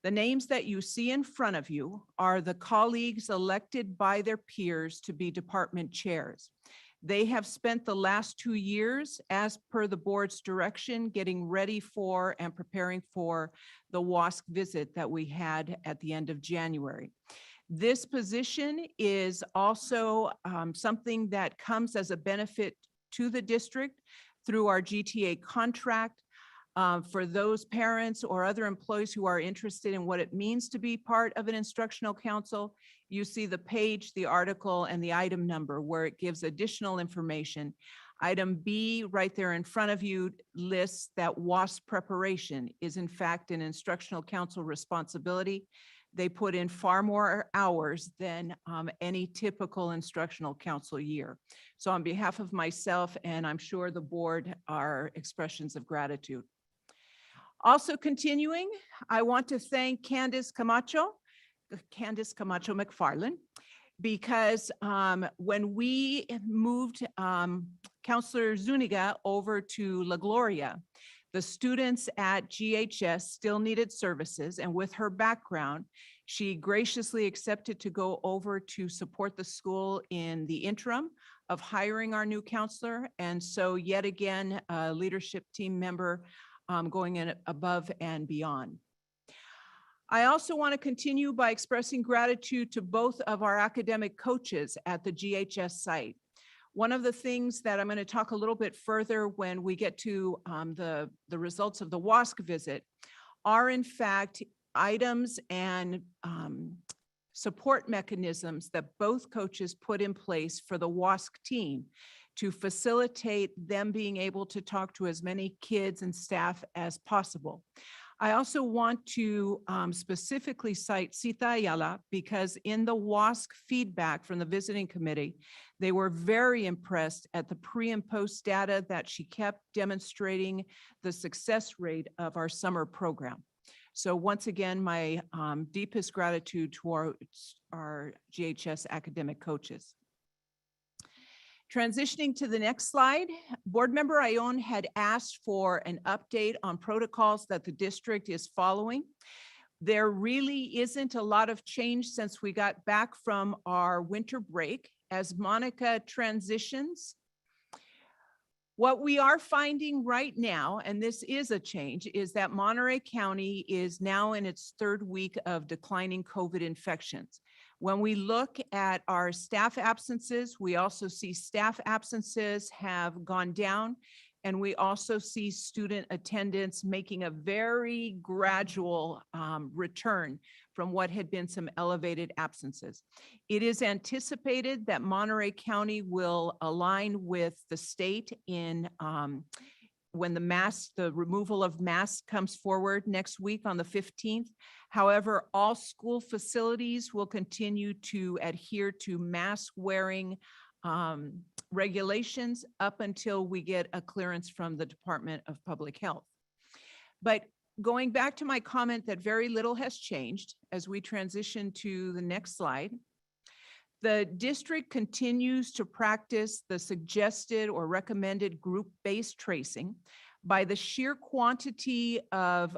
The names that you see in front of you are the colleagues elected by their peers to be department chairs. They have spent the last 2 years, as per the board's direction, getting ready for and preparing for the WASC visit that we had at the end of January. This position is also something that comes as a benefit to the district through our GTA contract. For those parents or other employees who are interested in what it means to be part of an instructional council, you see the page, the article, and the item number where it gives additional information. Item B right there in front of you lists that WASP preparation is in fact an instructional council responsibility. They put in far more hours than any typical instructional council year. So on behalf of myself, and I'm sure the board, are expressions of gratitude. Also continuing, I want to thank Candace Camacho McFarland, because when we moved Counselor Zuniga over to La Gloria, the students at GHS still needed services, and with her background, she graciously accepted to go over to support the school in the interim of hiring our new counselor. And so yet again, a leadership team member going in above and beyond. I also want to continue by expressing gratitude to both of our academic coaches at the GHS site. One of the things that I'm going to talk a little bit further when we get to the results of the WASC visit are in fact items and support mechanisms that both coaches put in place for the WASC team to facilitate them being able to talk to as many kids and staff as possible. I also want to specifically cite Sita Ayala because in the WASC feedback from the visiting committee, they were very impressed at the pre and post data that she kept demonstrating the success rate of our summer program. So once again, my deepest gratitude towards our GHS academic coaches. Transitioning to the next slide, Board Member Ion had asked for an update on protocols that the district is following. There really isn't a lot of change since we got back from our winter break. As Monica transitions, what we are finding right now, and this is a change, is that Monterey County is now in its 3rd week of declining COVID infections. When we look at our staff absences, we also see staff absences have gone down, and we also see student attendance making a very gradual return from what had been some elevated absences. It is anticipated that Monterey County will align with the state in when the removal of masks comes forward next week on the 15th. However, all school facilities will continue to adhere to mask wearing regulations up until we get a clearance from the Department of Public Health. But going back to my comment that very little has changed as we transition to the next slide, the district continues to practice the suggested or recommended group-based tracing. By the sheer quantity of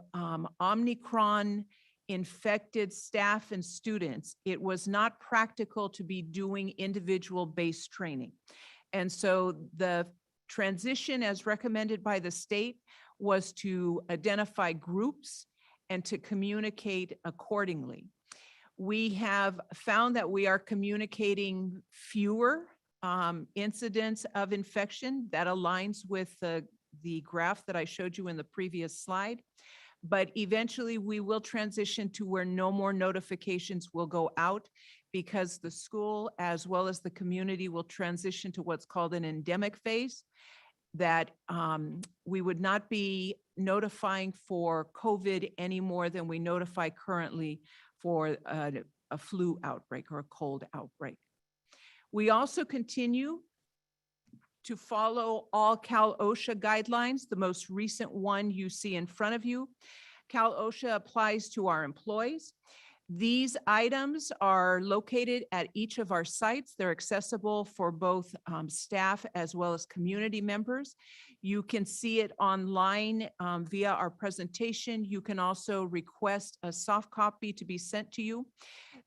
Omicron infected staff and students, it was not practical to be doing individual-based training. And so the transition as recommended by the state was to identify groups and to communicate accordingly. We have found that we are communicating fewer incidents of infection. That aligns with the graph that I showed you in the previous slide. But eventually we will transition to where no more notifications will go out because the school as well as the community will transition to what's called an endemic phase, that we would not be notifying for COVID any more than we notify currently for a flu outbreak or a cold outbreak. We also continue to follow all Cal OSHA guidelines. The most recent one you see in front of you. Cal OSHA applies to our employees. These items are located at each of our sites. They're accessible for both staff as well as community members. You can see it online via our presentation. You can also request a soft copy to be sent to you.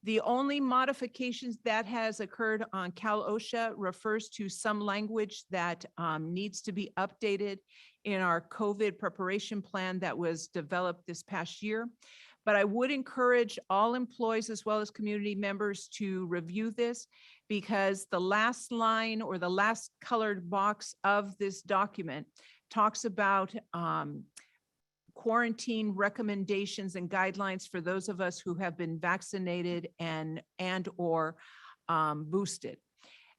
The only modifications that has occurred on Cal OSHA refers to some language that needs to be updated in our COVID preparation plan that was developed this past year. But I would encourage all employees as well as community members to review this, because the last line or the last colored box of this document talks about quarantine recommendations and guidelines for those of us who have been vaccinated and/or boosted.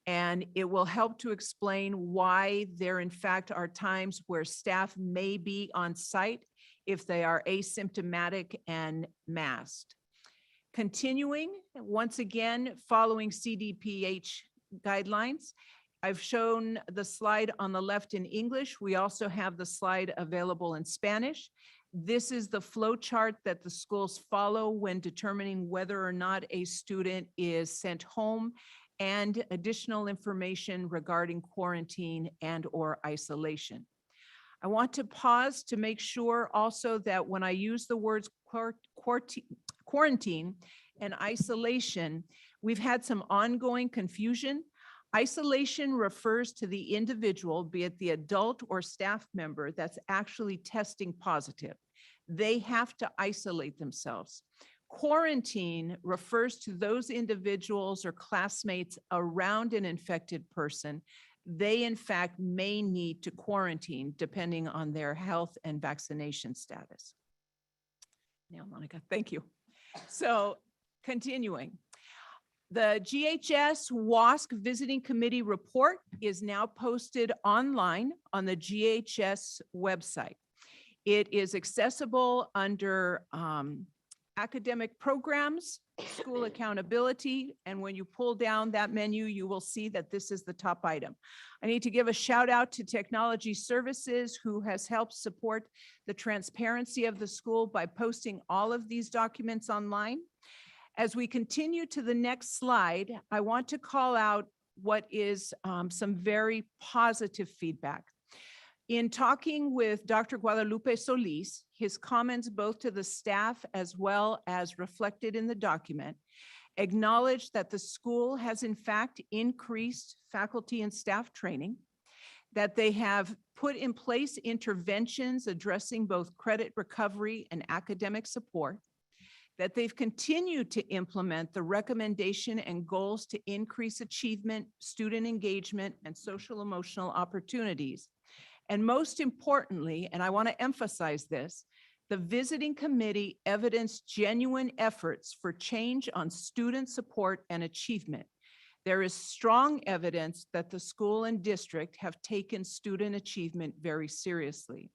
And it will help to explain why there in fact are times where staff may be on site if they are asymptomatic and masked. Continuing, once again, following CDPH guidelines, I've shown the slide on the left in English. We also have the slide available in Spanish. This is the flow chart that the schools follow when determining whether or not a student is sent home, and additional information regarding quarantine and/or isolation. I want to pause to make sure also that when I use the words quarantine and isolation, we've had some ongoing confusion. Isolation refers to the individual, be it the adult or staff member, that's actually testing positive. They have to isolate themselves. Quarantine refers to those individuals or classmates around an infected person. They, in fact, may need to quarantine depending on their health and vaccination status. Now, Monica, thank you. So continuing. The GHS WASC Visiting Committee report is now posted online on the GHS website. It is accessible under academic programs, school accountability, and when you pull down that menu, you will see that this is the top item. I need to give a shout out to Technology Services, who has helped support the transparency of the school by posting all of these documents online. As we continue to the next slide, I want to call out what is some very positive feedback. In talking with Dr. Guadalupe Solis, his comments both to the staff as well as reflected in the document acknowledge that the school has in fact increased faculty and staff training, that they have put in place interventions addressing both credit recovery and academic support, that they've continued to implement the recommendation and goals to increase achievement, student engagement, and social emotional opportunities. And most importantly, and I want to emphasize this, the visiting committee evidenced genuine efforts for change on student support and achievement. There is strong evidence that the school and district have taken student achievement very seriously.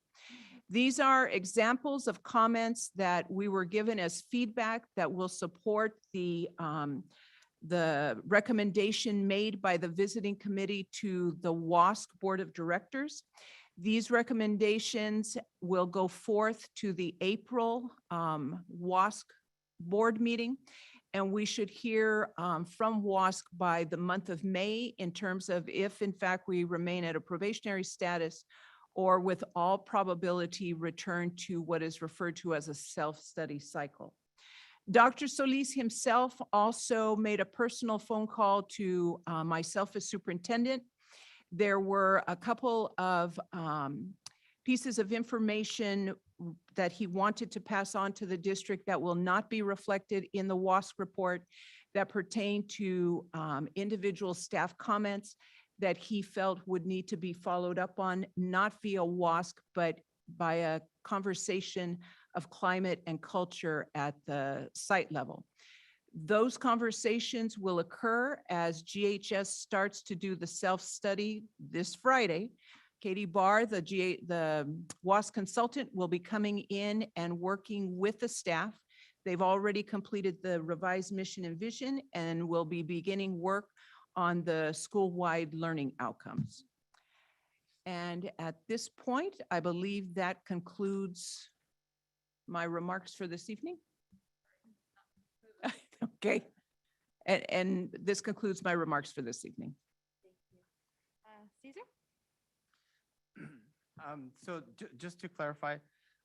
These are examples of comments that we were given as feedback that will support the recommendation made by the visiting committee to the WASC Board of Directors. These recommendations will go forth to the April WASC board meeting, and we should hear from WASC by the month of May in terms of if in fact we remain at a probationary status or with all probability return to what is referred to as a self-study cycle. Dr. Solis himself also made a personal phone call to myself as superintendent. There were a couple of pieces of information that he wanted to pass on to the district that will not be reflected in the WASC report that pertain to individual staff comments that he felt would need to be followed up on, not via WASC, but by a conversation of climate and culture at the site level. Those conversations will occur as GHS starts to do the self-study this Friday. Katie Barr, the WASC consultant, will be coming in and working with the staff. They've already completed the revised mission and vision and will be beginning work on the school-wide learning outcomes. And at this point, I believe that concludes my remarks for this evening. Okay. And this concludes my remarks for this evening. Caesar? So just to clarify,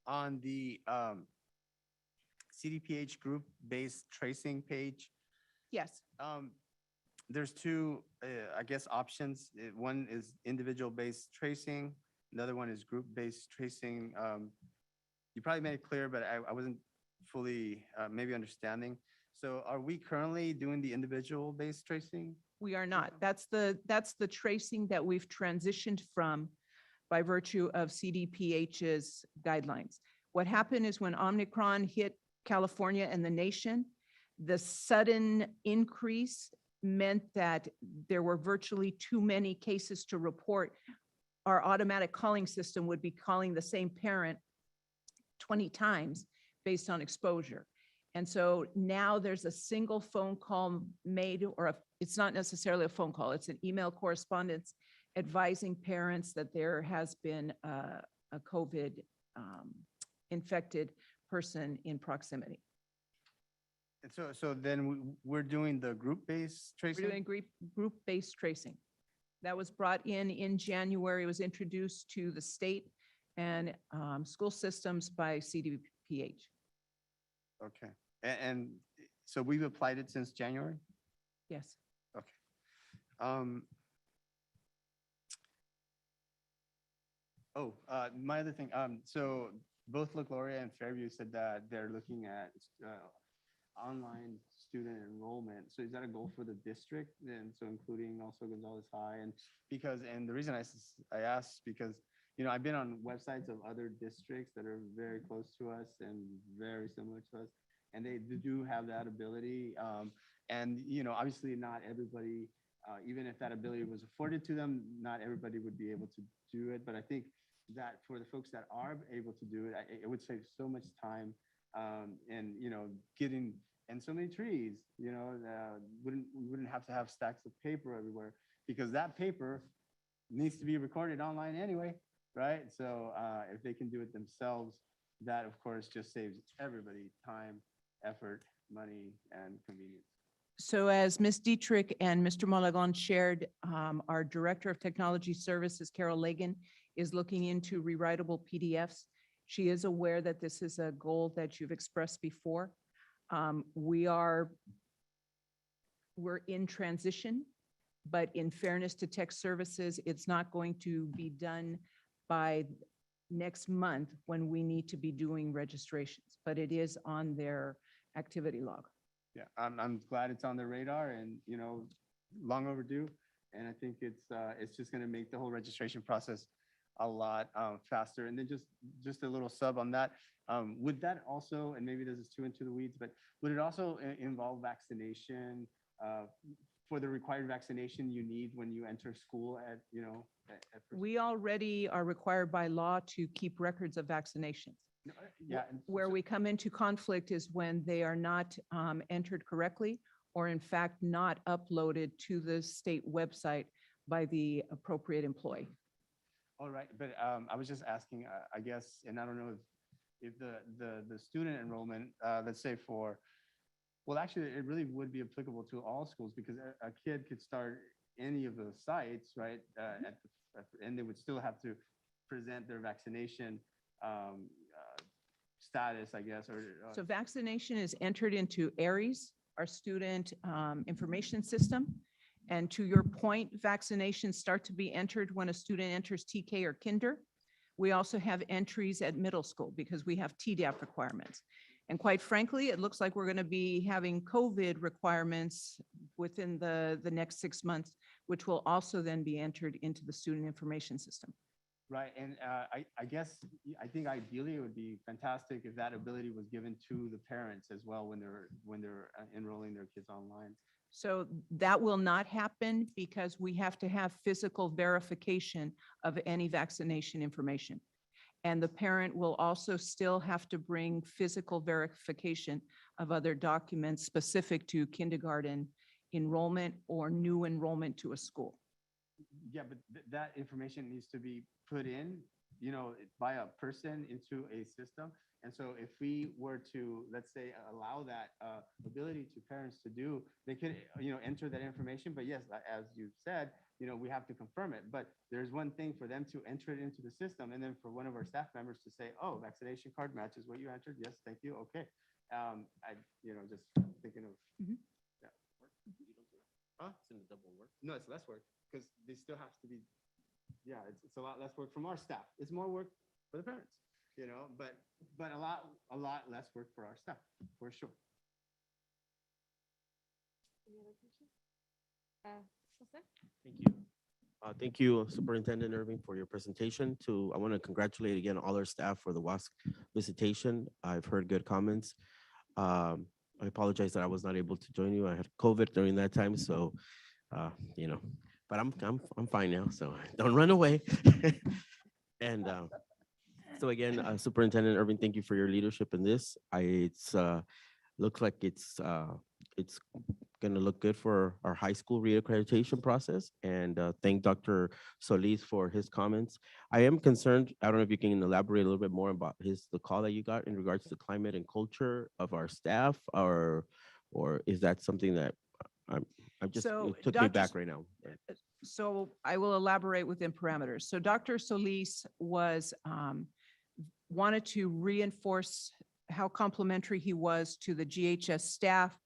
on the CDPH group-based tracing page, Yes. there's two, I guess, options. One is individual-based tracing, another one is group-based tracing. You probably made it clear, but I wasn't fully maybe understanding. So are we currently doing the individual-based tracing? We are not. That's the tracing that we've transitioned from by virtue of CDPH's guidelines. What happened is when Omicron hit California and the nation, the sudden increase meant that there were virtually too many cases to report. Our automatic calling system would be calling the same parent 20 times based on exposure. And so now there's a single phone call made, or it's not necessarily a phone call, it's an email correspondence advising parents that there has been a COVID infected person in proximity. And so then we're doing the group-based tracing? We're doing group-based tracing. That was brought in January, it was introduced to the state and school systems by CDPH. Okay. And so we've applied it since January? Yes. Okay. My other thing, so both La Gloria and Fairview said that they're looking at online student enrollment. So is that a goal for the district? And so including also Gonzales High? And the reason I asked because, I've been on websites of other districts that are very close to us and very similar to us, and they do have that ability. And, obviously not everybody, even if that ability was afforded to them, not everybody would be able to do it. But I think that for the folks that are able to do it, it would save so much time and, getting, and so many trees, we wouldn't have to have stacks of paper everywhere because that paper needs to be recorded online anyway, right? So if they can do it themselves, that of course just saves everybody time, effort, money, and convenience. So as Ms. Dietrich and Mr. Malagon shared, our Director of Technology Services, Carol Lagan, is looking into rewritable PDFs. She is aware that this is a goal that you've expressed before. We're in transition, but in fairness to tech services, it's not going to be done by next month when we need to be doing registrations, but it is on their activity log. Yeah, I'm glad it's on the radar and, long overdue. And I think it's just going to make the whole registration process a lot faster. And then just a little sub on that. Would that also, and maybe this is too into the weeds, but would it also involve vaccination for the required vaccination you need when you enter school at We already are required by law to keep records of vaccinations. Yeah. Where we come into conflict is when they are not entered correctly or in fact not uploaded to the state website by the appropriate employee. All right, but I was just asking, I guess, and I don't know if the student enrollment, let's say well, actually, it really would be applicable to all schools because a kid could start any of those sites, right? And they would still have to present their vaccination status, I guess, or. So vaccination is entered into ARIES, our student information system. And to your point, vaccinations start to be entered when a student enters TK or kinder. We also have entries at middle school because we have TDAP requirements. And quite frankly, it looks like we're going to be having COVID requirements within the next 6 months, which will also then be entered into the student information system. Right, and I guess, I think ideally it would be fantastic if that ability was given to the parents as well when they're enrolling their kids online. So that will not happen because we have to have physical verification of any vaccination information. And the parent will also still have to bring physical verification of other documents specific to kindergarten enrollment or new enrollment to a school. Yeah, but that information needs to be put in, by a person into a system. And so if we were to, let's say, allow that ability to parents to do, they could, enter that information. But yes, as you said, we have to confirm it. But there's one thing for them to enter it into the system, and then for one of our staff members to say, oh, vaccination card matches what you entered. Yes, thank you. Okay. Just thinking of, yeah. Huh? No, it's less work because they still have to be, yeah, it's a lot less work from our staff. It's more work for the parents, but a lot less work for our staff, for sure. Any other questions? Jose? Thank you. Thank you, Superintendent Irving, for your presentation. I want to congratulate again all our staff for the WASC visitation. I've heard good comments. I apologize that I was not able to join you. I had COVID during that time, so but I'm fine now, so don't run away. And so again, Superintendent Irving, thank you for your leadership in this. It's looks like it's going to look good for our high school reaccreditation process. And thank Dr. Solis for his comments. I am concerned, I don't know if you can elaborate a little bit more about the call that you got in regards to climate and culture of our staff, or is that something that it took me back right now. So I will elaborate within parameters. So Dr. Solis wanted to reinforce how complimentary he was to the GHS staff,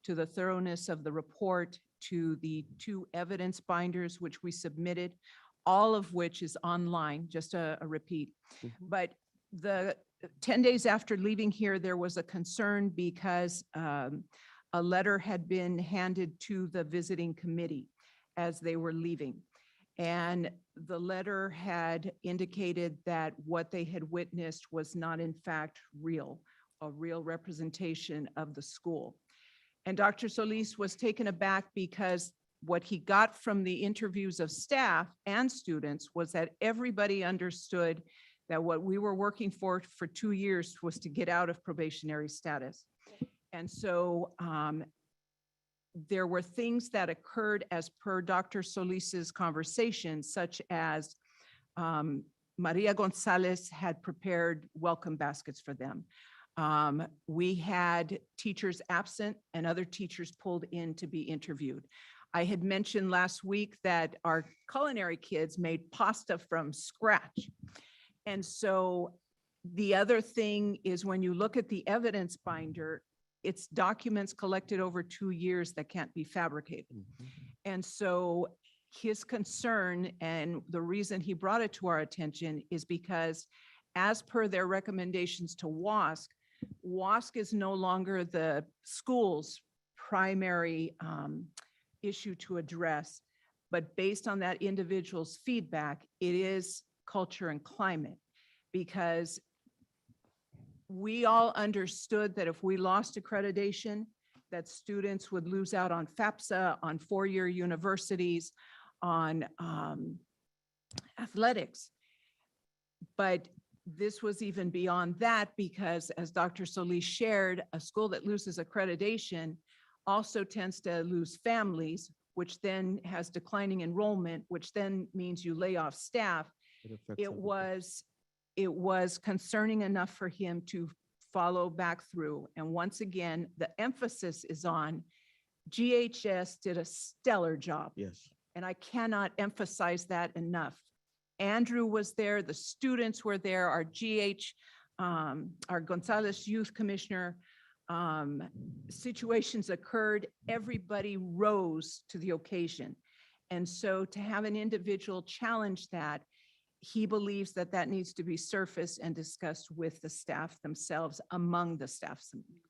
to the thoroughness of the report, to the 2 evidence binders which we submitted, all of which is online, just a repeat. But the 10 days after leaving here, there was a concern because a letter had been handed to the visiting committee as they were leaving. And the letter had indicated that what they had witnessed was not in fact a real representation of the school. And Dr. Solis was taken aback because what he got from the interviews of staff and students was that everybody understood that what we were working for 2 years was to get out of probationary status. And so there were things that occurred as per Dr. Solis's conversation, such as Maria Gonzales had prepared welcome baskets for them. We had teachers absent and other teachers pulled in to be interviewed. I had mentioned last week that our culinary kids made pasta from scratch. And so the other thing is when you look at the evidence binder, it's documents collected over 2 years that can't be fabricated. And so his concern and the reason he brought it to our attention is because as per their recommendations to WASC, WASC is no longer the school's primary issue to address, but based on that individual's feedback, it is culture and climate, because we all understood that if we lost accreditation, that students would lose out on FAFSA, on 4-year universities, on athletics. But this was even beyond that because, as Dr. Solis shared, a school that loses accreditation also tends to lose families, which then has declining enrollment, which then means you lay off staff. It was concerning enough for him to follow back through. And once again, the emphasis is on GHS did a stellar job. Yes. And I cannot emphasize that enough. Andrew was there, the students were there, our Gonzales Youth Commissioner. Situations occurred, everybody rose to the occasion. And so to have an individual challenge that, he believes that that needs to be surfaced and discussed with the staff themselves, among the staff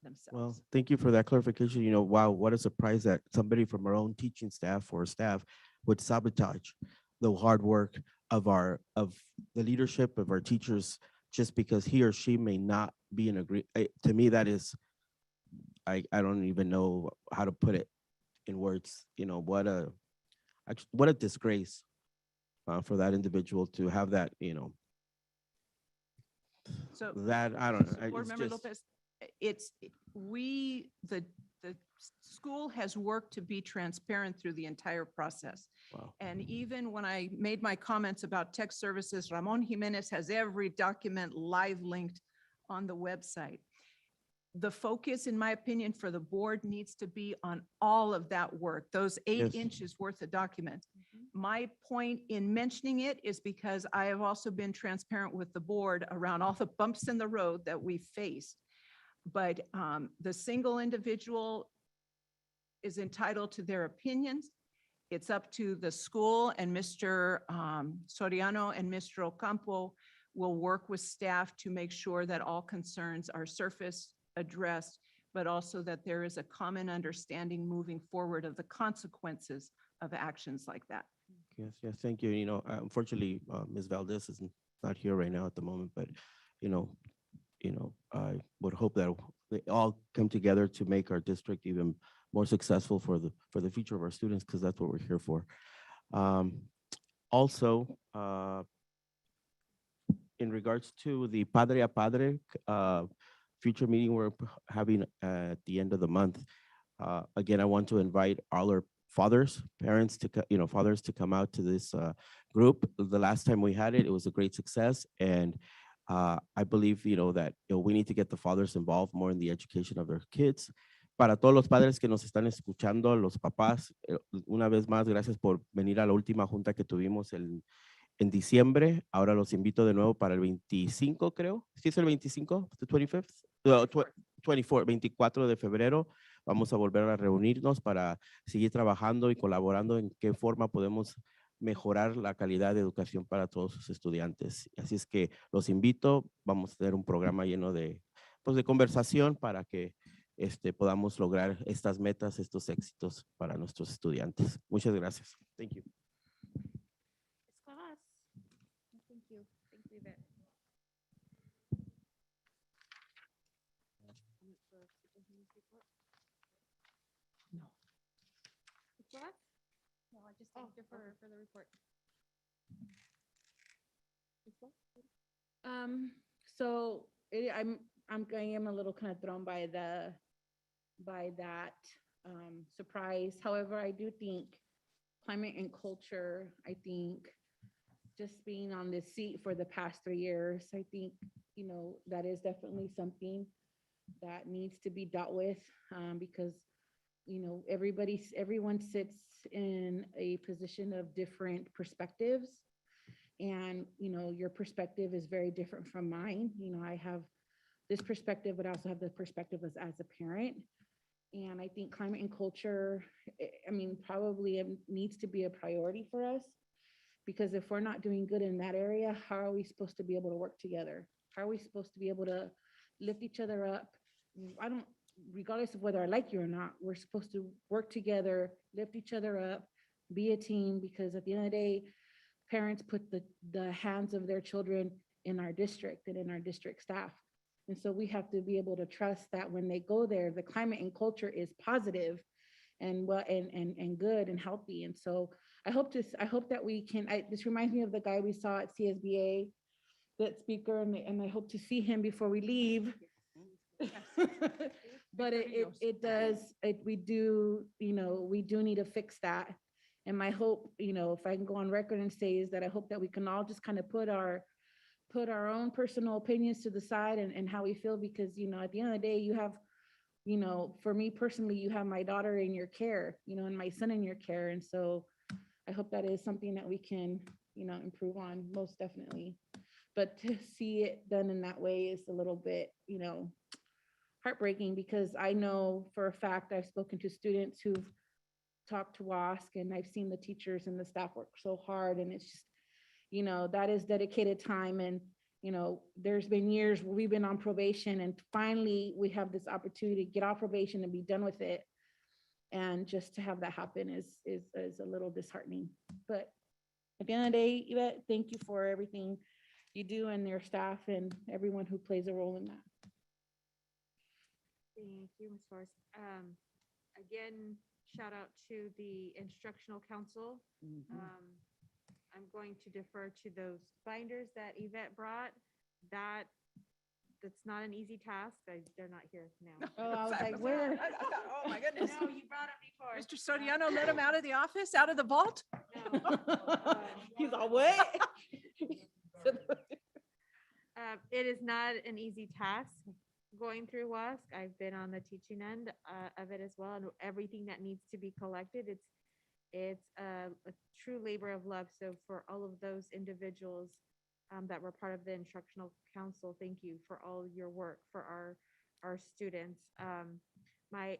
themselves. Well, thank you for that clarification. Wow, what a surprise that somebody from our own teaching staff or staff would sabotage the hard work of the leadership of our teachers just because he or she may not be in agree. To me, that is, I don't even know how to put it in words. What a disgrace for that individual to have that, So that, I don't know. Board It's Member just- Lopez, the school has worked to be transparent through the entire process. Wow. And even when I made my comments about tech services, Ramon Jimenez has every document live linked on the website. The focus, in my opinion, for the board needs to be on all of that work, those 8 Yes. inches worth of documents. My point in mentioning it is because I have also been transparent with the board around all the bumps in the road that we faced. But the single individual is entitled to their opinions. It's up to the school, and Mr. Soriano and Mr. Ocampo will work with staff to make sure that all concerns are surfaced, addressed, but also that there is a common understanding moving forward of the consequences of actions like that. Yes, thank you. Unfortunately, Ms. Valdez is not here right now at the moment, but, I would hope that they all come together to make our district even more successful for the future of our students, because that's what we're here for. Also, in regards to the Padre a Padre future meeting we're having at the end of the month, again, I want to invite all our fathers, parents fathers to come out to this group. The last time we had it, it was a great success, and I believe that we need to get the fathers involved more in the education of their kids. Para todos los padres que nos están escuchando, los papás, una vez más, gracias por venir a la última junta que tuvimos en diciembre. Ahora los invito de nuevo para el 25, creo. ¿Sí es el 25? ¿The 25th? 24, 24 de febrero. Vamos a volver a reunirnos para seguir trabajando y colaborando en qué forma podemos mejorar la calidad de educación para todos sus estudiantes. Así es que los invito. Vamos a tener un programa lleno de conversación para que podamos lograr estas metas, estos éxitos para nuestros estudiantes. Muchas gracias. Thank you. Class. Thank you. Thank you, Yvette. No. Class? No, I just thanked you for the report. So I am a little kind of thrown by that surprise. However, I do think climate and culture, I think just being on this seat for the past 3 years, I think, that is definitely something that needs to be dealt with, because, everyone sits in a position of different perspectives. And, your perspective is very different from mine. I have this perspective, but I also have the perspective as a parent. And I think climate and culture, probably it needs to be a priority for us, because if we're not doing good in that area, how are we supposed to be able to work together? How are we supposed to be able to lift each other up? Regardless of whether I like you or not, we're supposed to work together, lift each other up, be a team, because at the end of the day, parents put the hands of their children in our district and in our district staff. And so we have to be able to trust that when they go there, the climate and culture is positive and good and healthy. And so I hope that we can, this reminds me of the guy we saw at CSBA, that speaker, and I hope to see him before we leave. But we do need to fix that. And my hope, if I can go on record and say, is that I hope that we can all just kind of put our own personal opinions to the side and how we feel, because, at the end of the day, you have, for me personally, you have my daughter in your care, and my son in your care. And so I hope that is something that we can, improve on, most definitely. But to see it done in that way is a little bit, heartbreaking, because I know for a fact I've spoken to students who've talked to WASC, and I've seen the teachers and the staff work so hard, and it's just, that is dedicated time. And, there's been years where we've been on probation, and finally we have this opportunity to get off probation and be done with it. And just to have that happen is a little disheartening. But at the end of the day, Yvette, thank you for everything you do, and your staff and everyone who plays a role in that. Thank you, Ms. Forrest. Again, shout out to the instructional council. I'm going to defer to those binders that Yvette brought. That's not an easy task. They're not here now. Oh, I was like, where? Oh, my goodness. No, you brought them before. Mr. Soriano let him out of the office, out of the vault? He's all, what? It is not an easy task going through WASC. I've been on the teaching end of it as well, and everything that needs to be collected, it's a true labor of love. So for all of those individuals that were part of the instructional council, thank you for all your work for our students. My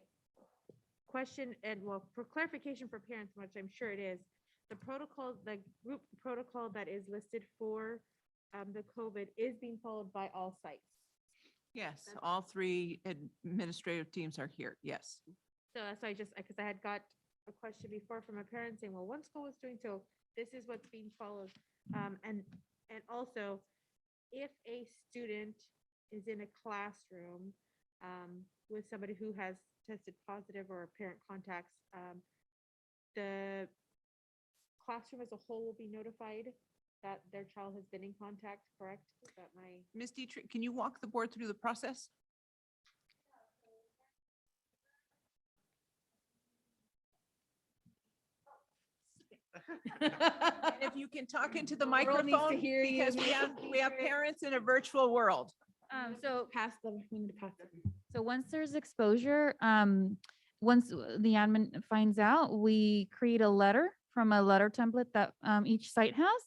question, and well, for clarification for parents, which I'm sure it is, the protocol, the group protocol that is listed for the COVID is being followed by all sites. Yes, all three administrative teams are here. Yes. So that's why because I had got a question before from a parent saying, well, one school was doing so, this is what's being followed. And also, if a student is in a classroom with somebody who has tested positive or parent contacts, the classroom as a whole will be notified that their child has been in contact, correct? Is that my? Ms. Dietrich, can you walk the board through the process? And if you can talk into the The world needs to microphone, hear you, because we Mrs. have parents in a virtual world. So Pass them, we need to pass them. So once there's exposure, once the admin finds out, we create a letter from a letter template that each site has.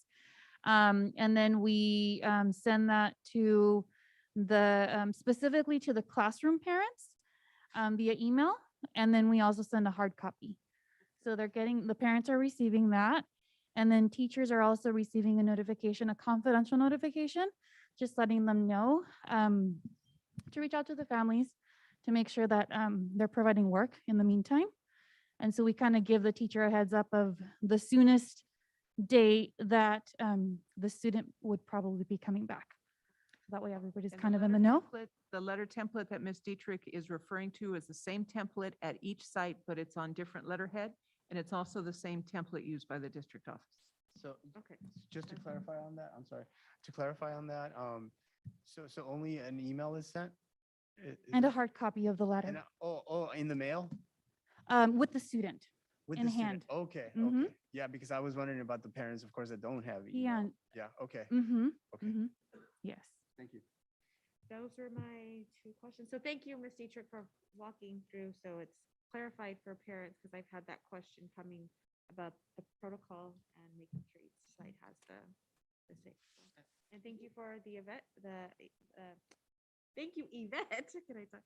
And then we send that to the, specifically to the classroom parents via email. And then we also send a hard copy. So they're getting, the parents are receiving that. And then teachers are also receiving a notification, a confidential notification, just letting them know to reach out to the families to make sure that they're providing work in the meantime. And so we kind of give the teacher a heads up of the soonest date that the student would probably be coming back. That way everybody's And kind of in the know. The letter template that Ms. Dietrich is referring to is the same template at each site, but it's on different letterhead. And it's also the same template used by the district office. So Okay. just to clarify on that, I'm sorry, to clarify on that, so only an email is sent? And a hard copy of the letter In the mail? with the student With in the student? hand. Okay, Mhm. okay. Yeah, because I was wondering about the parents, of course, that don't have Yeah. email. Yeah, okay. Okay. Yes. Thank you. Those are my two questions. So thank you, Ms. Dietrich, for walking through. So it's clarified for parents, because I've had that question coming about the protocol and making sure each site has the same. And thank you for the event, thank you, Yvette, can I talk,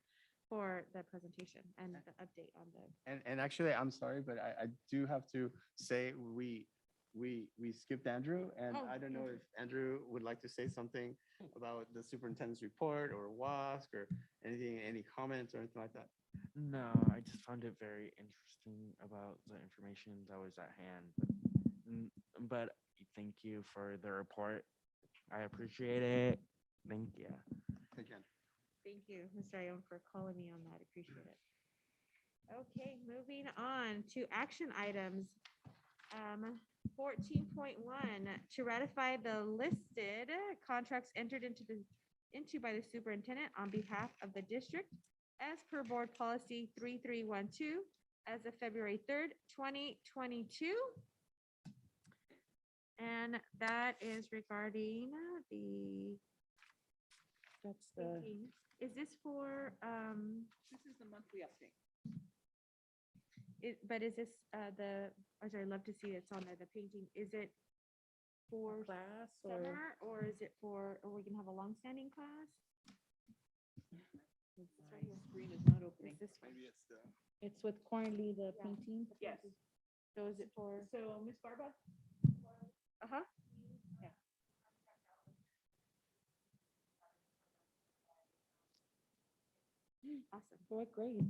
for the presentation and the update on the. And actually, I'm sorry, but I do have to say, we skipped Andrew, and Oh, I don't know if Andrew would like to say something about the superintendent's report or WASC or anything, any comments or anything like that. No, I just found it very interesting about the information that was at hand. But thank you for the report. I appreciate it. Thank you. Again. Thank you, Mr. Ione, for calling me on that. Appreciate it. Okay, moving on to action items. 14.1, to ratify the listed contracts entered into by the superintendent on behalf of the district as per board policy 3312 as of February 3rd, 2022. And that is regarding That's painting. Is this for, this is the monthly update. but is this I'd love to see it's on there, the painting. Is it for Class summer, or is it for, or we can have a long-standing class? My screen is not opening. Is this one? Maybe it's the. it's with currently the Yeah. painting. Yes. So is it for? So, Ms. Barba? Uh-huh. Yeah. Awesome. What grade?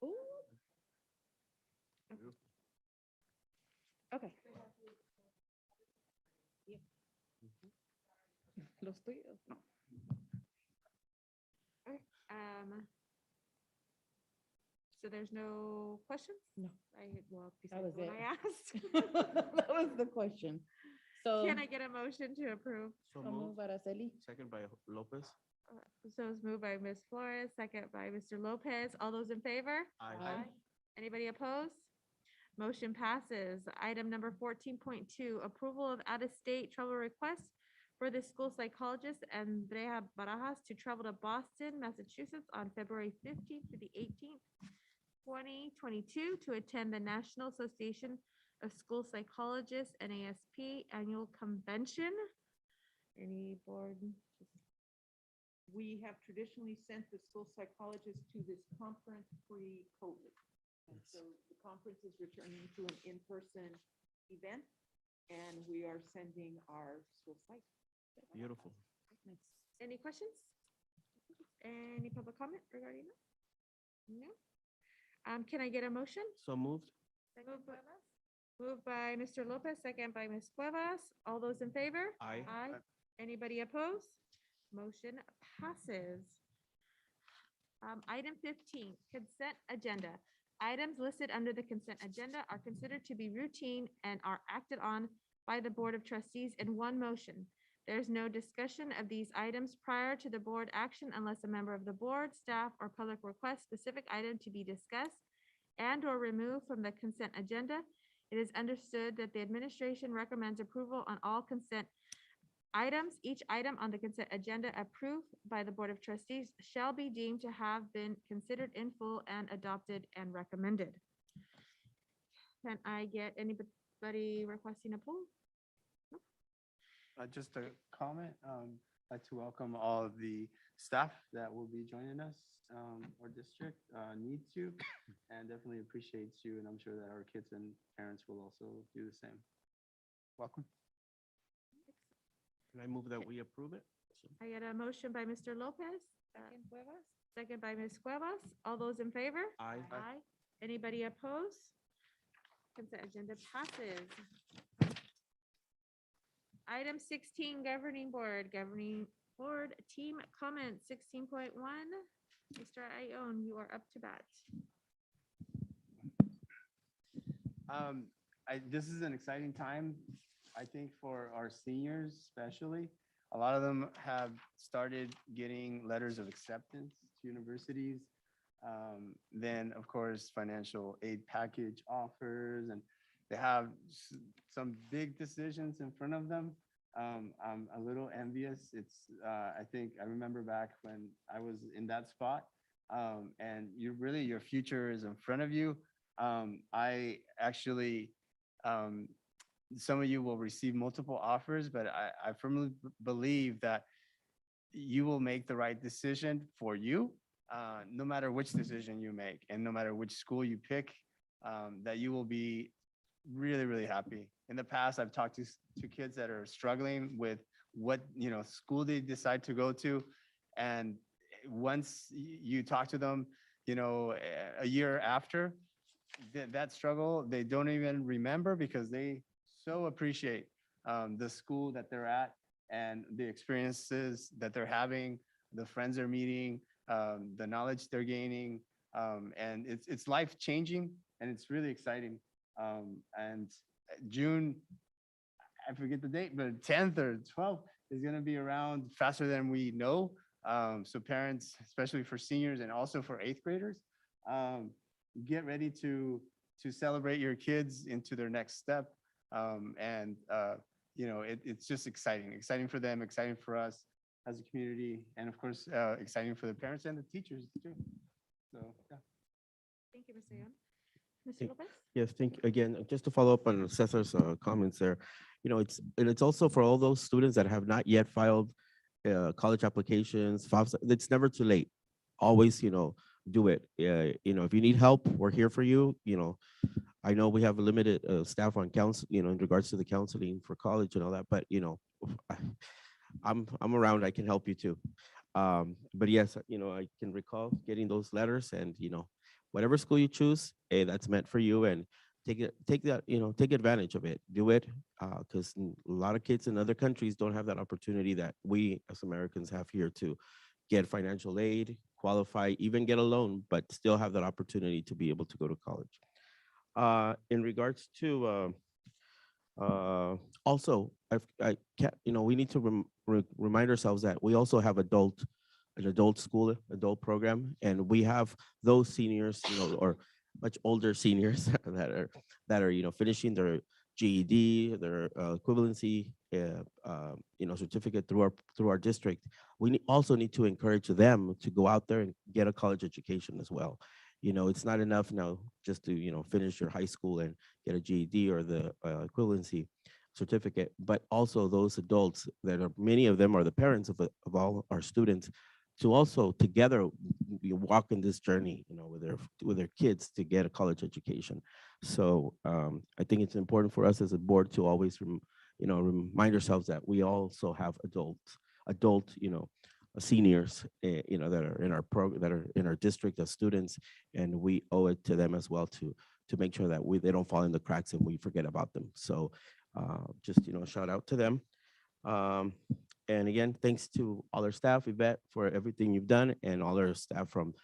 Ooh. Okay. Los tuyos? No. Okay, so there's no questions? No. Well, That besides was the one it. I asked. That was the question. So. Can I get a motion to approve? So So moved. move, Araceli. Second by Lopez. So it's moved by Ms. Flores, second by Mr. Lopez. All those in favor? Aye. Anybody opposed? Motion passes. Item number 14.2, approval of out-of-state travel requests for the school psychologist Andrea Barajas to travel to Boston, Massachusetts on February 15th to the 18th, 2022 to attend the National Association of School Psychologists, NASP Annual Convention. Any board? We have traditionally sent the school psychologists to this conference pre-COVID. And so the conference is returning to an in-person event, and we are sending our school psych. Beautiful. Nice. Any questions? Any public comment regarding that? No? Can I get a motion? So moved. Moved by Mr. Lopez, second by Ms. Cuevas. All those in favor? Aye. Aye. Anybody opposed? Motion passes. Item 15, consent agenda. Items listed under the consent agenda are considered to be routine and are acted on by the Board of Trustees in one motion. There is no discussion of these items prior to the board action unless a member of the board, staff, or public requests specific item to be discussed and or removed from the consent agenda. It is understood that the administration recommends approval on all consent items. Each item on the consent agenda approved by the Board of Trustees shall be deemed to have been considered in full and adopted and recommended. Can I get anybody requesting a poll? Just a comment. I'd like to welcome all of the staff that will be joining us. Our district needs you and definitely appreciates you. And I'm sure that our kids and parents will also do the same. Welcome. Can I move that we approve it? I get a motion by Mr. Lopez. Second by Ms. Cuevas. All those in favor? Aye. Aye. Anybody opposed? Consent agenda passes. Item 16, Governing Board team comments, 16.1. Mr. Ione, you are up to bat. This is an exciting time, I think, for our seniors especially. A lot of them have started getting letters of acceptance to universities. Then, of course, financial aid package offers, and they have some big decisions in front of them. I'm a little envious. I think I remember back when I was in that spot, and your future is in front of you. I actually, some of you will receive multiple offers, but I firmly believe that you will make the right decision for you, no matter which decision you make and no matter which school you pick, that you will be really, really happy. In the past, I've talked to kids that are struggling with what, school they decide to go to. And once you talk to them, a year after that struggle, they don't even remember because they so appreciate the school that they're at and the experiences that they're having, the friends they're meeting, the knowledge they're gaining. And it's life-changing and it's really exciting. And June, I forget the date, but 10th or 12th is going to be around faster than we know. So parents, especially for seniors and also for 8th graders, get ready to celebrate your kids into their next step. It's just exciting for them, exciting for us as a community, and of course, exciting for the parents and the teachers too. So, yeah. Thank you, Mr. Ione. Mr. Lopez? Yes, thank you. Again, just to follow up on Cesar's comments there, it's also for all those students that have not yet filed college applications, FAFSA. It's never too late. Always, do it. If you need help, we're here for you. I know we have a limited staff on council, in regards to the counseling for college and all that, but I'm around. I can help you too. But yes, I can recall getting those letters, and whatever school you choose, that's meant for you, and take advantage of it. Do it, because a lot of kids in other countries don't have that opportunity that we as Americans have here to get financial aid, qualify, even get a loan, but still have that opportunity to be able to go to college. In regards to also, I can't, we need to remind ourselves that we also have an adult program, and we have those seniors, or much older seniors that are finishing their GED, their equivalency, certificate through our district. We also need to encourage them to go out there and get a college education as well. It's not enough now just to finish your high school and get a GED or the equivalency certificate, but also those adults that are, many of them are the parents of all our students, to also together walk in this journey, with their kids to get a college education. So I think it's important for us as a board to always, remind ourselves that we also have adult, seniors, that are in our program, that are in our district as students, and we owe it to them as well to make sure that they don't fall in the cracks and we forget about them. So just, shout out to them. And again, thanks to all our staff, Yvette, for everything you've done, and all our staff, from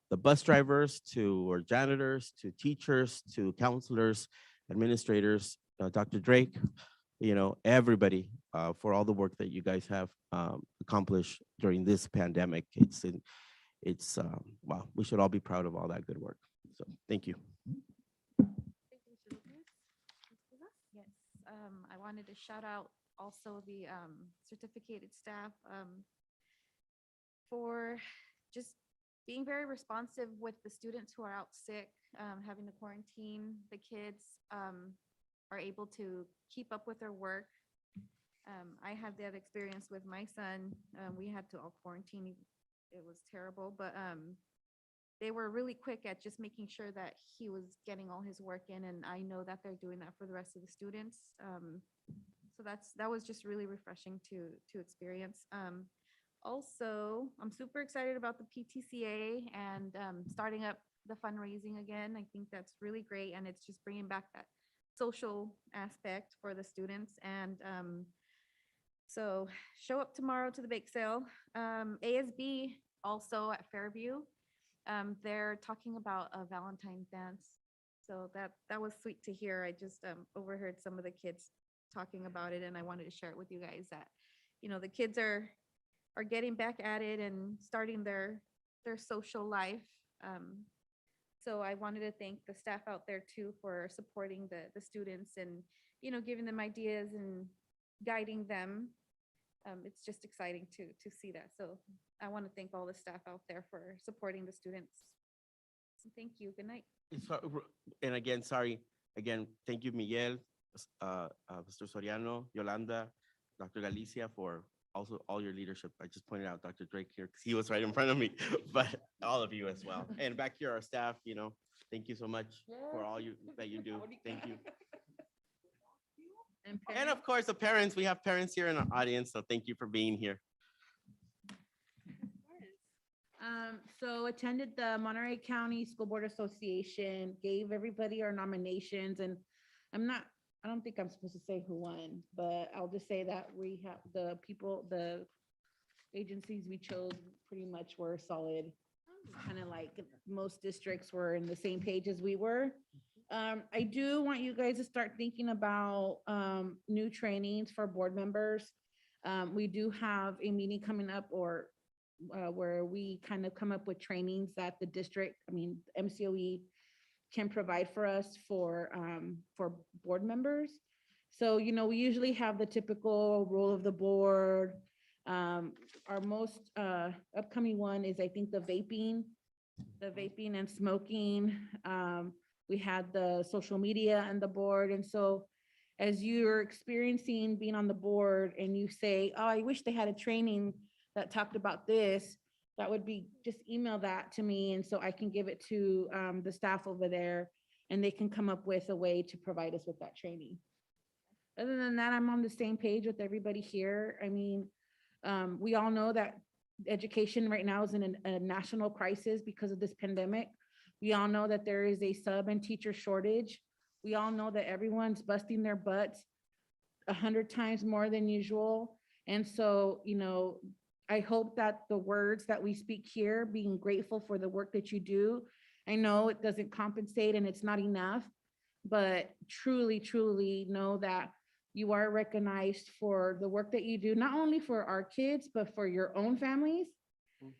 the bus drivers to our janitors, to teachers, to counselors, administrators, Dr. Drake, everybody, for all the work that you guys have accomplished during this pandemic. Wow, we should all be proud of all that good work. So thank you. Yes, I wanted to shout out also the certificated staff for just being very responsive with the students who are out sick, having to quarantine. The kids are able to keep up with their work. I had that experience with my son. We had to all quarantine. It was terrible, but they were really quick at just making sure that he was getting all his work in, and I know that they're doing that for the rest of the students. So that was just really refreshing to experience. Also, I'm super excited about the PTCA and starting up the fundraising again. I think that's really great, and it's just bringing back that social aspect for the students. And so show up tomorrow to the bake sale. ASB also at Fairview, they're talking about a Valentine's dance. So that was sweet to hear. I just overheard some of the kids talking about it, and I wanted to share it with you guys that, the kids are getting back at it and starting their social life. So I wanted to thank the staff out there too for supporting the students and, giving them ideas and guiding them. It's just exciting to see that. So I want to thank all the staff out there for supporting the students. Thank you. Good night. And again, sorry, thank you, Miguel, Mr. Soriano, Yolanda, Dr. Galicia, for also all your leadership. I just pointed out Dr. Drake here because he was right in front of me, but all of you as well. And back here, our staff, thank you so much for all that you do. Thank you. And of course, the parents, we have parents here in our audience, so thank you for being here. So attended the Monterey County School Board Association, gave everybody our nominations, and I don't think I'm supposed to say who won, but I'll just say that we have the agencies we chose pretty much were solid. Kind of like most districts were in the same page as we were. I do want you guys to start thinking about new trainings for board members. We do have a meeting coming up where we kind of come up with trainings that the district, MCOE can provide for us for board members. So, we usually have the typical role of the board. Our most upcoming one is, I think, the vaping and smoking. We had the social media and the board. And so as you're experiencing being on the board and you say, oh, I wish they had a training that talked about this, that would be, just email that to me. And so I can give it to the staff over there, and they can come up with a way to provide us with that training. Other than that, I'm on the same page with everybody here. We all know that education right now is in a national crisis because of this pandemic. We all know that there is a sub and teacher shortage. We all know that everyone's busting their butts 100 times more than usual. And so, I hope that the words that we speak here, being grateful for the work that you do, I know it doesn't compensate and it's not enough, but truly, truly know that you are recognized for the work that you do, not only for our kids, but for your own families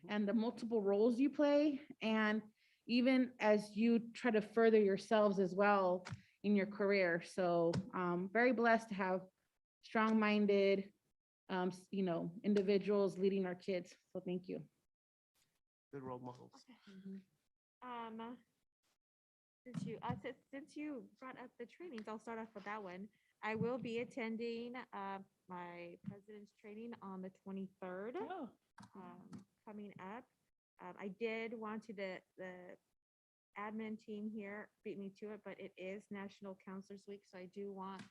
and the multiple roles you play. And even as you try to further yourselves as well, in your career. So very blessed to have strong-minded, individuals leading our kids. So thank you. Good role models. Since you brought up the trainings, I'll start off with that one. I will be attending my president's training on the 23rd. Coming up. I did want the admin team here beat me to it, but it is National Counselors Week, so I do want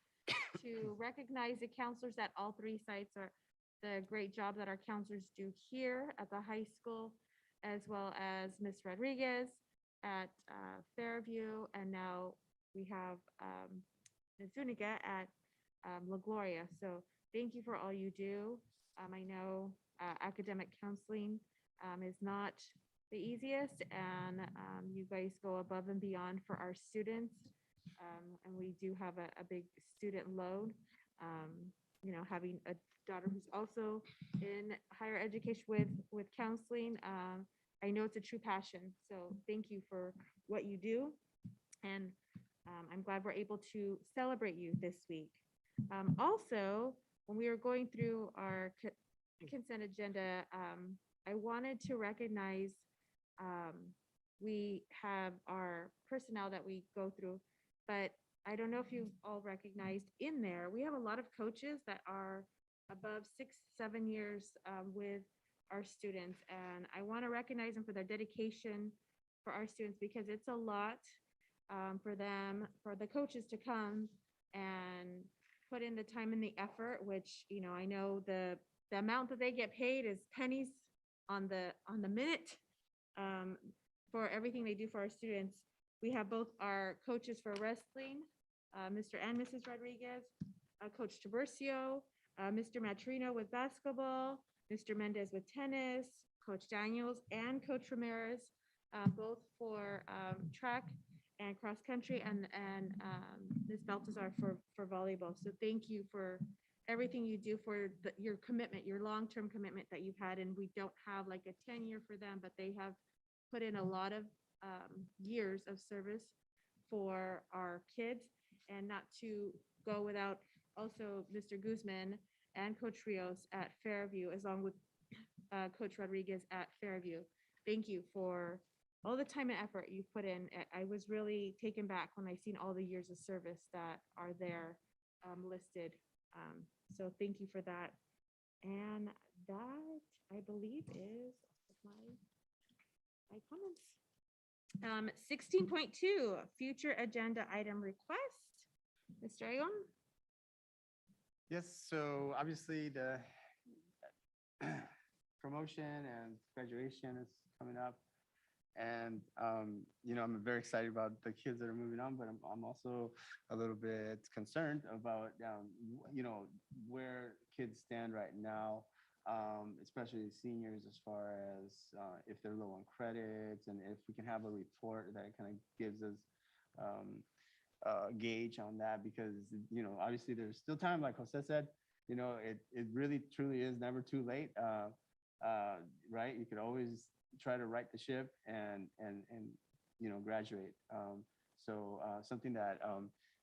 to recognize the counselors at all three sites are the great job that our counselors do here at the high school, as well as Miss Rodriguez at Fairview, and now we have Ms. Zuniga at La Gloria. So thank you for all you do. I know academic counseling is not the easiest, and you guys go above and beyond for our students. And we do have a big student load. Having a daughter who's also in higher education with counseling, I know it's a true passion. So thank you for what you do. And I'm glad we're able to celebrate you this week. Also, when we were going through our consent agenda, I wanted to recognize we have our personnel that we go through, but I don't know if you've all recognized in there, we have a lot of coaches that are above 6-7 years with our students. And I want to recognize them for their dedication for our students, because it's a lot for them, for the coaches to come and put in the time and the effort, which, I know the amount that they get paid is pennies on the minute for everything they do for our students. We have both our coaches for wrestling, Mr. and Mrs. Rodriguez, Coach Tiburcio, Mr. Matrino with basketball, Mr. Mendez with tennis, Coach Daniels and Coach Ramirez, both for track and cross country, and Ms. Baltazar for volleyball. So thank you for everything you do, for your commitment, your long-term commitment that you've had. And we don't have like a 10-year for them, but they have put in a lot of years of service for our kids. And not to go without also Mr. Guzman and Coach Rios at Fairview, as long with Coach Rodriguez at Fairview. Thank you for all the time and effort you've put in. I was really taken back when I seen all the years of service that are there listed. So thank you for that. And that, I believe, is my comments. 16.2, future agenda item request. Mr. Ayon? Yes, so obviously the promotion and graduation is coming up. And, I'm very excited about the kids that are moving on, but I'm also a little bit concerned about, where kids stand right now, especially seniors, as far as if they're low on credits, and if we can have a report that kind of gives us gauge on that, because, obviously there's still time, like Jose said, it really truly is never too late, right? You could always try to right the ship and graduate. So something that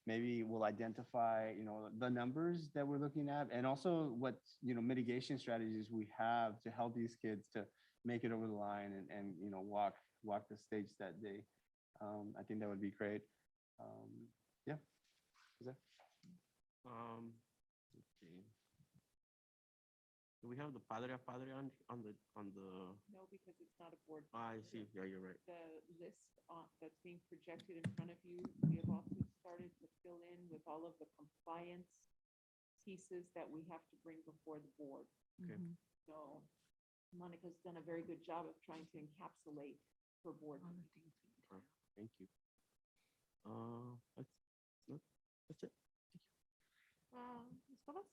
maybe will identify, the numbers that we're looking at, and also what, mitigation strategies we have to help these kids to make it over the line and walk the stage that they, I think that would be great. Yeah. Is that? Let's see. Do we have the Padre on the? No, because it's not a board. I see. Yeah, you're right. The list that's being projected in front of you, we have also started to fill in with all of the compliance pieces that we have to bring before the board. Okay. So Monica's done a very good job of trying to encapsulate her board. Thank you. That's it. Ms. Cobas?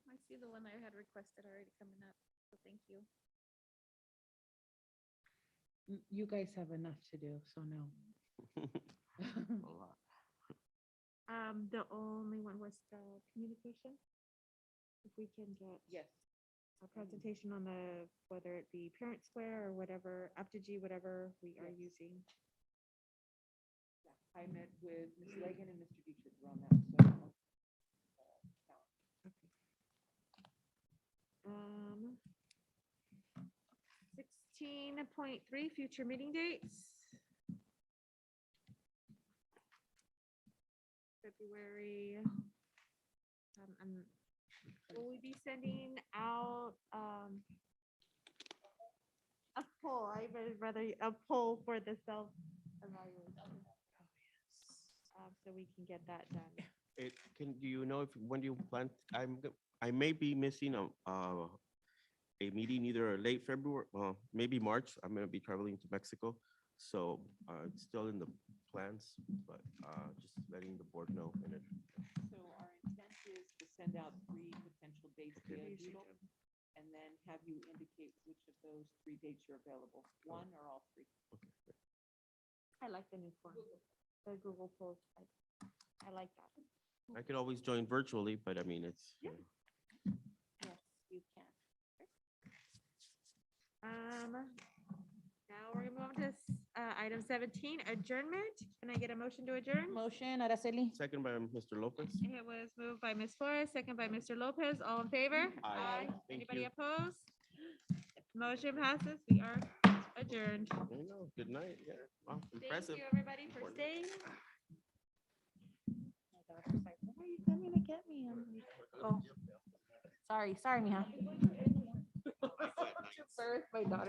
I see the one I had requested already coming up, so thank you. You guys have enough to do, so no. A lot. The only one was the communication. If we can get a presentation on whether it be Parent Square or whatever, up to G, whatever we are using. I met with Ms. Legan and Mr. Dietrich. 4.3, future meeting dates. February. Will we be sending out a poll? I would rather a poll for the self-evaluation. So we can get that done. Do you know if, when you plan, I may be missing a meeting either late February, maybe March. I'm gonna be traveling to Mexico. So it's still in the plans, but just letting the board know. So our intent is to send out 3 potential dates via Doodle, and then have you indicate which of those 3 dates you're available, one or all 3. I like the new form, the Google Polls. I like that. I could always join virtually, but I mean, it's. Yeah. Yes, you can. Now we're gonna move on to item 17, adjournment. Can I get a motion to adjourn? Motion, Araceli. Second by Mr. Lopez. It was moved by Ms. Flores, second by Mr. Lopez. All in favor? Aye. Thank Anybody you. opposed? Motion passes. We are adjourned. Good night. Yeah. Wow, Thank impressive. you, everybody, for staying. My daughter's like, when are you coming to get me? I'm like, oh, sorry, mija. Birth, my daughter.